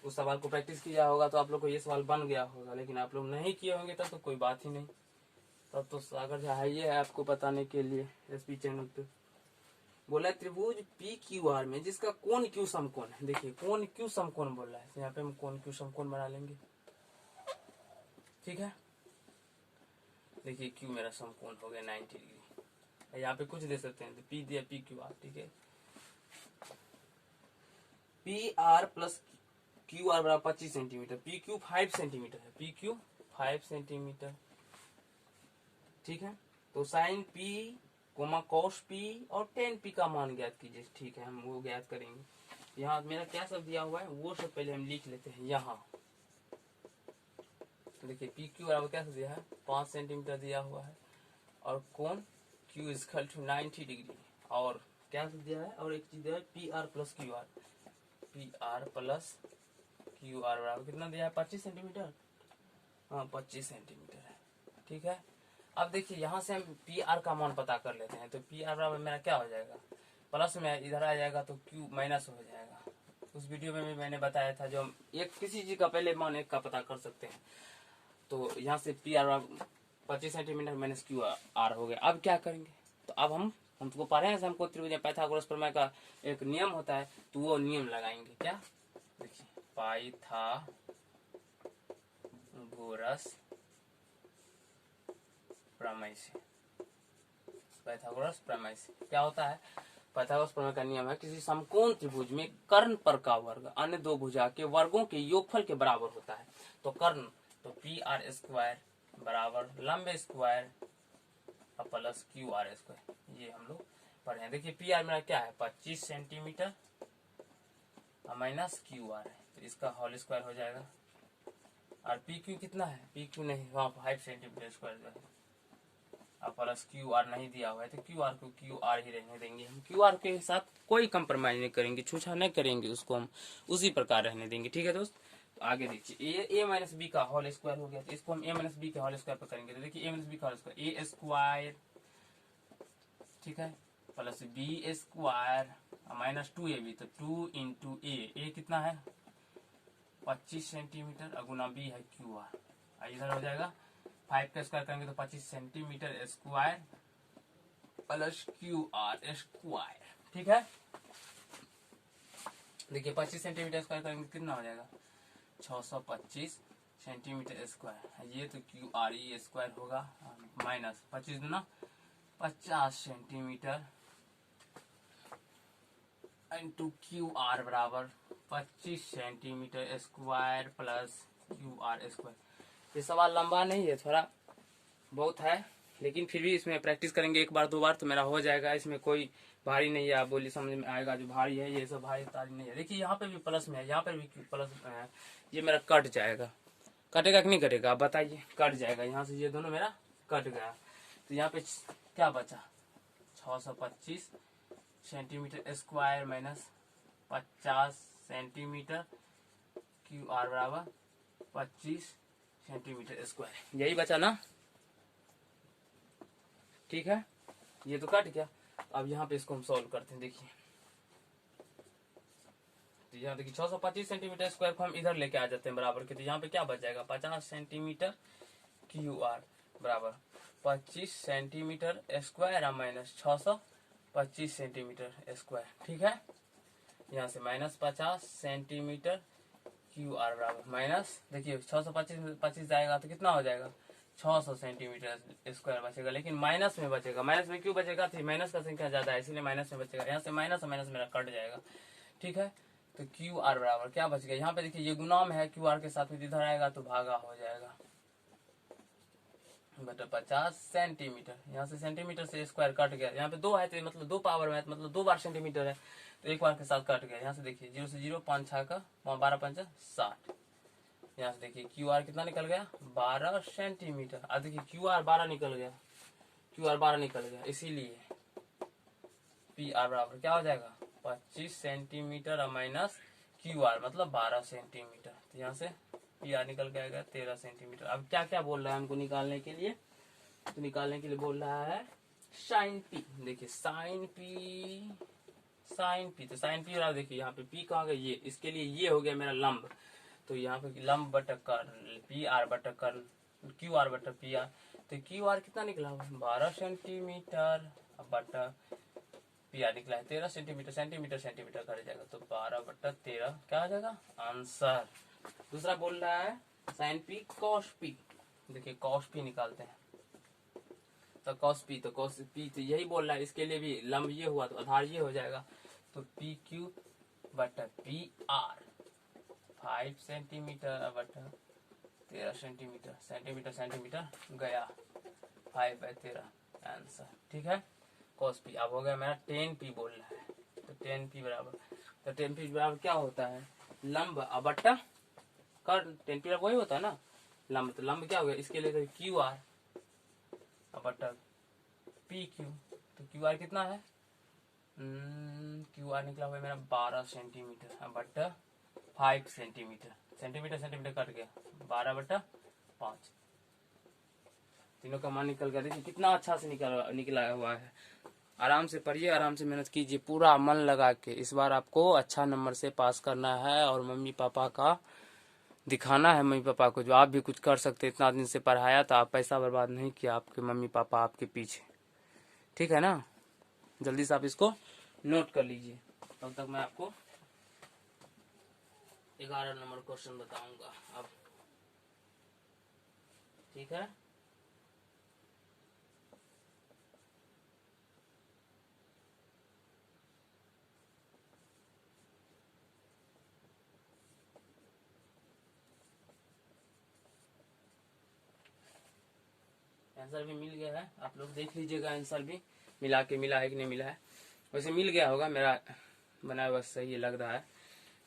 उस सवाल को प्रैक्टिस किया होगा तो आप लोग को ये सवाल बन गया होगा, लेकिन आप लोग नहीं किए होंगे तब तो कोई बात ही नहीं, तब तो सागर झा है ये है आपको बताने के लिए एसपी चैनल पे। बोला त्रिभुज पी क्यू आर में जिसका कोण क्यू समकोण है, देखिए कोण क्यू समकोण बोल रहा है, यहाँ पे हम कोण क्यू समकोण बना लेंगे, ठीक है। देखिए क्यू मेरा समकोण हो गया 90 डिग्री, यहाँ पे कुछ दे सकते हैं तो पी दिया पी क्यू आर, ठीक है। P R plus Q R बराबर 25 सेंटीमीटर, पी क्यू 5 सेंटीमीटर है, पी क्यू 5 सेंटीमीटर, ठीक है। तो sine P comma cos P और टेन पी का मान ज्ञात कीजिए, ठीक है हम वो ज्ञात करेंगे। यहाँ मेरा क्या सब दिया हुआ है वो सब पहले हम लिख लेते हैं यहाँ। तो देखिए पी क्यू बराबर क्या सब दिया है 5 सेंटीमीटर दिया हुआ है, और कोण क्यू इक्वल टू 90 डिग्री, और क्या सब दिया है और एक चीज दिया है P R plus Q R, P R plus Q R बराबर कितना दिया है 25 सेंटीमीटर, हाँ 25 सेंटीमीटर है, ठीक है। अब देखिए यहाँ से हम पी आर का मान पता कर लेते हैं, तो पी आर बराबर मेरा क्या हो जाएगा प्लस में इधर आ जाएगा तो क्यू माइनस हो जाएगा। उस वीडियो में भी मैंने बताया था जो हम एक किसी चीज का पहले मान एक का पता कर सकते हैं, तो यहाँ से P R 25 centimetre minus Q R हो गया। अब क्या करेंगे तो अब हम हम तुमको पढ़े हैं हमको त्रिभुज पाइथागोरस प्रमेय का एक नियम होता है, तो वो नियम लगाएंगे। क्या देखिए, पाइथागोरस प्रमेय से, पाइथागोरस प्रमेय से क्या होता है? पाइथागोरस प्रमेय का नियम है, किसी समकोण त्रिभुज में कर्ण पर का वर्ग अन्य दो भुजा के वर्गों के योगफल के बराबर होता है। तो कर्ण तो पी आर स्क्वायर बराबर लंब square plus Q are square, ये हम लोग पढ़े हैं। देखिए पी आर मेरा क्या है 25 सेंटीमीटर माइनस क्यू आर है, तो इसका होल स्क्वायर हो जाएगा। और पी क्यू कितना है? पी क्यू नहीं, वहाँ 5 सेंटीमीटर स्क्वायर जो है, अब प्लस क्यू आर नहीं दिया हुआ है तो क्यू आर को क्यू आर ही रहने देंगे। हम क्यू आर के साथ कोई कंप्रोमाइज नहीं करेंगे, छूछा नहीं करेंगे, उसको हम उसी प्रकार रहने देंगे। ठीक है दोस्त, तो आगे देखिए ए माइनस बी का होल स्क्वायर हो गया, तो इसको हम ए माइनस बी के होल स्क्वायर पर करेंगे। तो देखिए ए माइनस बी का होल स्क्वायर ए स्क्वायर, ठीक है, plus B square minus 2ab, तो 2 इंटू ए कितना है 25 सेंटीमीटर अगुना बी है क्यू आर, इधर हो जाएगा 5 का स्क्वायर करेंगे तो 25 centimetre square plus Q are square. ठीक है, देखिए 25 सेंटीमीटर स्क्वायर करेंगे कितना हो जाएगा 625 सेंटीमीटर स्क्वायर, ये तो क्यू आर ई स्क्वायर होगा माइनस 25 गुना 50 सेंटीमीटर इंटू क्यू आर बराबर 25 centimetre square plus Q are square. ये सवाल लंबा नहीं है, थोड़ा बहुत है, लेकिन फिर भी इसमें प्रैक्टिस करेंगे एक बार दो बार तो मेरा हो जाएगा। इसमें कोई भारी नहीं है, आप बोलिए समझ में आएगा। जो भारी है ये सब भारी तारी नहीं है। देखिए यहाँ पे भी प्लस में है, यहाँ पे भी प्लस में है, ये मेरा कट जाएगा। कटेगा कि नहीं कटेगा आप बताइए? कट जाएगा, यहाँ से ये दोनों मेरा कट गया। तो यहाँ पे क्या बचा 625 centimetre square minus 50 centimetre cube R बराबर 25 सेंटीमीटर स्क्वायर, यही बचा ना? ठीक है, ये तो कट गया। अब यहाँ पे इसको हम सॉल्व करते हैं। देखिए तो यहाँ देखिए 625 सेंटीमीटर स्क्वायर को हम इधर लेके आ जाते हैं बराबर के, तो यहाँ पे क्या बच जाएगा 50 सेंटीमीटर क्यू आर बराबर 25 centimetre square minus 625 centimetre square. ठीक है, यहाँ से माइनस 50 सेंटीमीटर क्यू आर बराबर माइनस, देखिए 625 जाएगा तो कितना हो जाएगा 600 सेंटीमीटर स्क्वायर बचेगा, लेकिन माइनस में बचेगा। माइनस में क्यों बचेगा? तो माइनस का संख्या ज्यादा है इसलिए माइनस में बचेगा। यहाँ से माइनस मेरा कट जाएगा। ठीक है, तो क्यू आर बराबर क्या बच गया? यहाँ पे देखिए ये गुना में है, क्यू आर के साथ में इधर आएगा तो भागा हो जाएगा बटा 50 सेंटीमीटर। यहाँ से सेंटीमीटर से स्क्वायर कट गया, यहाँ पे 2 है तो मतलब 2 पावर में है, मतलब 2 बार सेंटीमीटर है, तो एक बार के साथ कट गया। यहाँ से देखिए 0 से 0 5 6 का 12 5 60, यहाँ से देखिए क्यू आर कितना निकल गया 12 सेंटीमीटर। अब देखिए क्यू आर 12 निकल गया, क्यू आर 12 निकल गया, इसीलिए पी आर बराबर क्या हो जाएगा 25 सेंटीमीटर माइनस क्यू आर मतलब 12 सेंटीमीटर। तो यहाँ से पी आर निकल के आएगा 13 सेंटीमीटर। अब क्या क्या बोल रहा है हमको निकालने के लिए? तो निकालने के लिए बोल रहा है साइन पी। देखिए साइन पी तो साइन पी और देखिए यहाँ पे पी कहाँ गया, ये इसके लिए ये हो गया मेरा लंब, तो यहाँ पे लंब बटा कर्ल पी आर बटा कर्ल क्यू आर बटा पी आर, तो क्यू आर कितना निकला 12 सेंटीमीटर बटा पी आर निकला है 13 सेंटीमीटर, सेंटीमीटर कर जाएगा तो 12 बटा 13 क्या हो जाएगा आंसर। दूसरा बोल रहा है साइन पी कॉस पी। देखिए कॉस पी निकालते हैं, तो कॉस पी तो यही बोल रहा है, इसके लिए भी लंब ये हुआ तो आधार ये हो जाएगा, तो पी क्यू बटा पी आर 5 सेंटीमीटर बटा 13 सेंटीमीटर गया 5/13 आंसर। ठीक है, कॉस पी अब हो गया मेरा 10p बोल रहा है, तो 10p बराबर क्या होता है लंब बटा कर्ल। 10p बराबर वही होता है ना लंब, तो लंब क्या हो गया इसके लिए तो क्यू आर बटा पी क्यू, तो क्यू आर कितना है क्यू आर निकला हुआ है मेरा 12 सेंटीमीटर बटा 5 सेंटीमीटर कट गया 12/5, तीनों का मान निकल गया। देखिए कितना अच्छा से निकला हुआ है। आराम से पढ़िए, आराम से मेहनत कीजिए, पूरा मन लगा के। इस बार आपको अच्छा नंबर से पास करना है और मम्मी पापा का दिखाना है, मम्मी पापा को जो आप भी कुछ कर सकते। इतना दिन से पढ़ाया था, आप पैसा बर्बाद नहीं किया, आपके मम्मी पापा आपके पीछे। ठीक है ना, जल्दी से आप इसको नोट कर लीजिए। तब तक मैं आपको 11 नंबर क्वेश्चन बताऊंगा अब, ठीक है। आंसर भी मिल गया है, आप लोग देख लीजिएगा आंसर भी मिला के मिला है कि नहीं मिला है। वैसे मिल गया होगा, मेरा बनाया हुआ सही लग रहा है,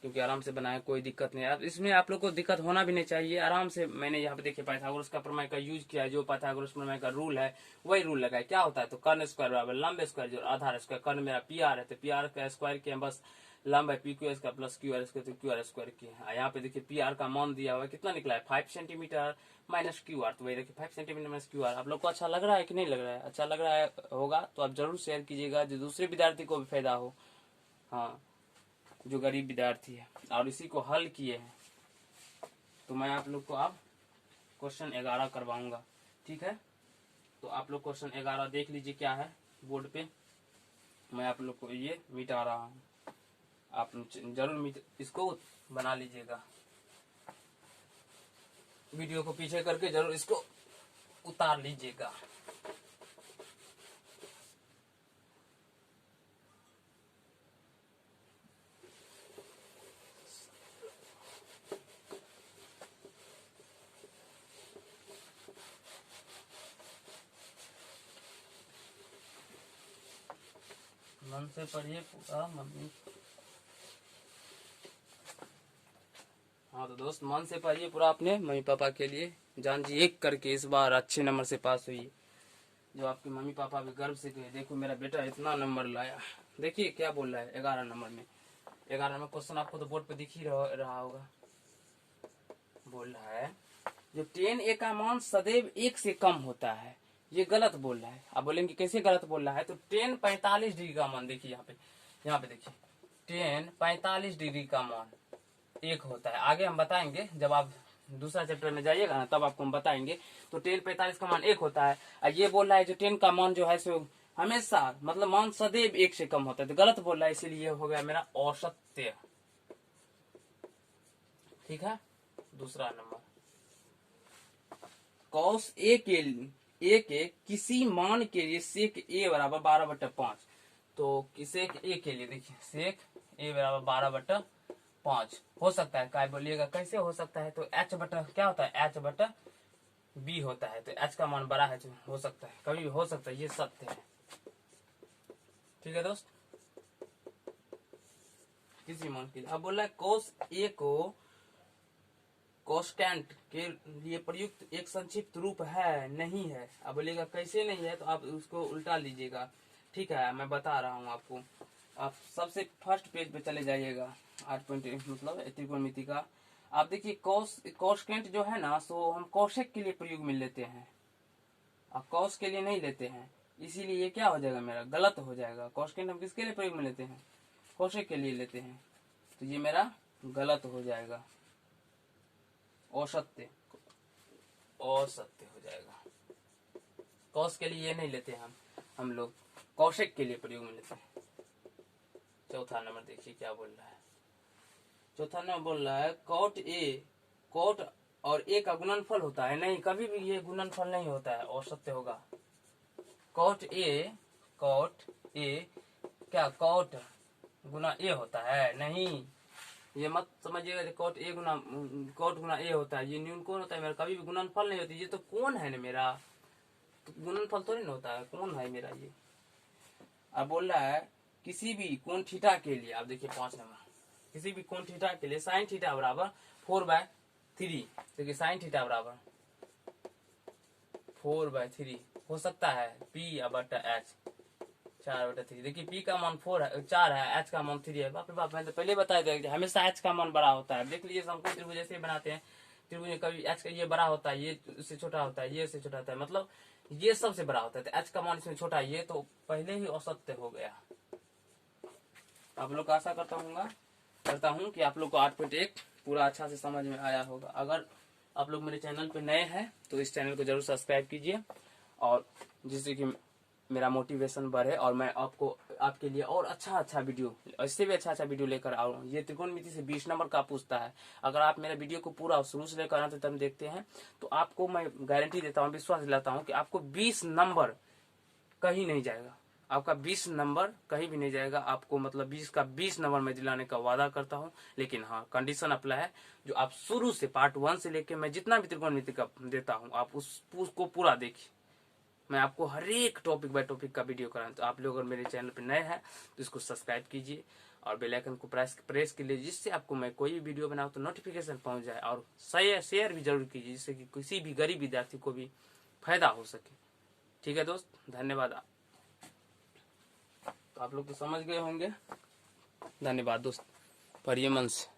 क्योंकि आराम से बनाया, कोई दिक्कत नहीं है। अब इसमें आप लोग को दिक्कत होना भी नहीं चाहिए, आराम से मैंने यहाँ पे देखिए पाइथागोरस का प्रमेय का यूज किया है। जो पाइथागोरस प्रमेय का रूल है वही रूल लगाए। क्या होता है, तो कर्ण स्क्वायर बराबर लंब स्क्वायर जो आधार स्क्वायर, कर्ण मेरा पी आर है तो पी आर का स्क्वायर किया, बस लंब है पी क्यू एस का प्लस क्यू आर स्क्वायर, तो क्यू आर स्क्वायर किया। यहाँ पे देखिए पी आर का मान दिया हुआ है, कितना निकला है 5 सेंटीमीटर माइनस क्यू आर, तो वही देखिए 5 सेंटीमीटर माइनस क्यू आर। आप लोग को अच्छा लग रहा है कि नहीं लग रहा है? अच्छा लग रहा है होगा तो आप जरूर शेयर कीजिएगा, जो दूसरे विद्यार्थी को भी फायदा हो, हाँ, जो गरीब विद्यार्थी है और इसी को हल किए हैं। तो मैं आप लोग को अब क्वेश्चन 11 करवाऊंगा, ठीक है। तो आप लोग क्वेश्चन 11 देख लीजिए क्या है बोर्ड पे, मैं आप लोग को ये मिटा रहा हूँ, आप जरूर इसको बना लीजिएगा, वीडियो को पीछे करके जरूर इसको उतार लीजिएगा। मन से पढ़िए पूरा मम्मी, हाँ तो दोस्त मन से पढ़िए पूरा अपने मम्मी पापा के लिए। जान जी एक करके इस बार अच्छे नंबर से पास हुई, जो आपके मम्मी पापा भी गर्व से कहे देखो मेरा बेटा इतना नंबर लाया। देखिए क्या बोल रहा है 11 नंबर में, 11 नंबर क्वेश्चन आपको तो बोर्ड पे दिख ही रहा होगा। बोल रहा है जो 10a का मान सदैव 1 से कम होता है, ये गलत बोल रहा है। आप बोलेंगे कैसे गलत बोल रहा है, तो 10 45 डिग्री का मान देखिए यहाँ पे देखिए 10 45 डिग्री का मान 1 होता है। आगे हम बताएंगे, जब आप दूसरा चैप्टर में जाइएगा ना तब आपको हम बताएंगे। तो 10 45 का मान 1 होता है, और ये बोल रहा है जो 10 का मान जो है सो हमेशा मतलब मान सदैव 1 से कम होता है, तो गलत बोल रहा है, इसीलिए हो गया मेरा औसत्य, ठीक है। दूसरा नंबर कॉस ए के किसी मान के लिए सेक ए बराबर 12/5, तो सेक ए के लिए देखिए सेक ए बराबर 12/5 हो सकता है। क्या बोलिएगा कैसे हो सकता है, तो एच बटा क्या होता है, एच बटा बी होता है, तो एच का मान बड़ा है तो हो सकता है, कभी भी हो सकता है, ये सत्य है, ठीक है दोस्त। किसी मान के लिए अब बोल रहा है कोस ए को कांस्टेंट के लिए प्रयुक्त एक संक्षिप्त रूप है, नहीं है। अब बोलिएगा कैसे नहीं है, तो आप उसको उल्टा लीजिएगा, ठीक है, मैं बता रहा हूँ आपको। आप सबसे फर्स्ट पेज पे चले जाइएगा, 8.1 मतलब त्रिकोणमिति का। आप देखिए कांस्टेंट जो है ना, सो हम कौशिक के लिए प्रयोग में लेते हैं, आप कौश के लिए नहीं लेते हैं, इसीलिए ये क्या हो जाएगा मेरा गलत हो जाएगा। कांस्टेंट हम किसके लिए प्रयोग में लेते हैं, कौशिक के लिए लेते हैं, तो ये मेरा गलत हो जाएगा, औसत्य औसत्य हो जाएगा। कौश के लिए ये नहीं लेते हम लोग कौशिक के लिए प्रयोग में लेते हैं। चौथा नंबर देखिए क्या बोल रहा है, चौथा नंबर बोल रहा है कॉट और ए का गुणनफल होता है, नहीं, कभी भी ये गुणनफल नहीं होता है, औसत्य होगा। कॉट ए क्या कॉट गुना ए होता है, नहीं, ये मत समझिएगा कॉट गुना ए होता है, ये न्यून कोण होता है मेरा, कभी भी गुणनफल नहीं होती, ये तो कोण है ना मेरा, तो गुणनफल थोड़ी ना होता है, कोण है मेरा ये। अब बोल रहा है किसी भी कोण थीटा के लिए, आप देखिए 5 नंबर, किसी भी कोण थीटा के लिए साइन थीटा बराबर 4/3, देखिए साइन थीटा बराबर 4/3 हो सकता है, पी बटा एच 4/3। देखिए पी का मान 4 है, एच का मान 3 है। बाप रे बाप, मैं तो पहले बता दिया हमेशा एच का मान बड़ा होता है। देख लीजिए शंकु त्रिभुज ऐसे बनाते हैं, त्रिभुज में कभी एच का ये बड़ा होता है, ये उससे छोटा होता है, ये उससे छोटा होता है, मतलब ये सबसे बड़ा होता है, तो एच का मान इसमें छोटा है, ये तो पहले ही औसत्य हो गया। आप लोग आशा करता हूँ कि आप लोग को 8.1 पूरा अच्छा से समझ में आया होगा। अगर आप लोग मेरे चैनल पे नए हैं तो इस चैनल को जरूर सब्सक्राइब कीजिए, और जिससे कि मेरा मोटिवेशन बढ़े और मैं आपको आपके लिए और अच्छा वीडियो, इससे भी अच्छा वीडियो लेकर आऊँ। ये त्रिकोणमिति से 20 नंबर का पूछता है। अगर आप मेरे वीडियो को पूरा शुरू से लेकर आते तब देखते हैं तो आपको मैं गारंटी देता हूँ, विश्वास दिलाता हूँ कि आपको 20 नंबर कहीं नहीं जाएगा। आपका 20 नंबर कहीं भी नहीं जाएगा। आपको मतलब 20 का 20 नंबर मैं दिलाने का वादा करता हूं। लेकिन हाँ, कंडीशन अप्लाई है, जो आप शुरू से पार्ट 1 से लेके मैं जितना भी त्रिकोणमिति का देता हूं आप उसको पूरा देखिए। मैं आपको हर एक टॉपिक बाय टॉपिक का वीडियो कराऊं। तो आप लोग अगर मेरे चैनल पर नए हैं तो इसको सब्सक्राइब कीजिए और बेल आइकन को प्रेस कीजिए, जिससे आपको मैं कोई भी वीडियो बनाऊं तो नोटिफिकेशन पहुंच जाए। और शेयर भी जरूर कीजिए, जिससे कि किसी भी गरीब विद्यार्थी को भी फायदा हो सके। ठीक है दोस्त, धन्यवाद। तो आप लोग तो समझ गए होंगे। धन्यवाद दोस्त। परियमन से।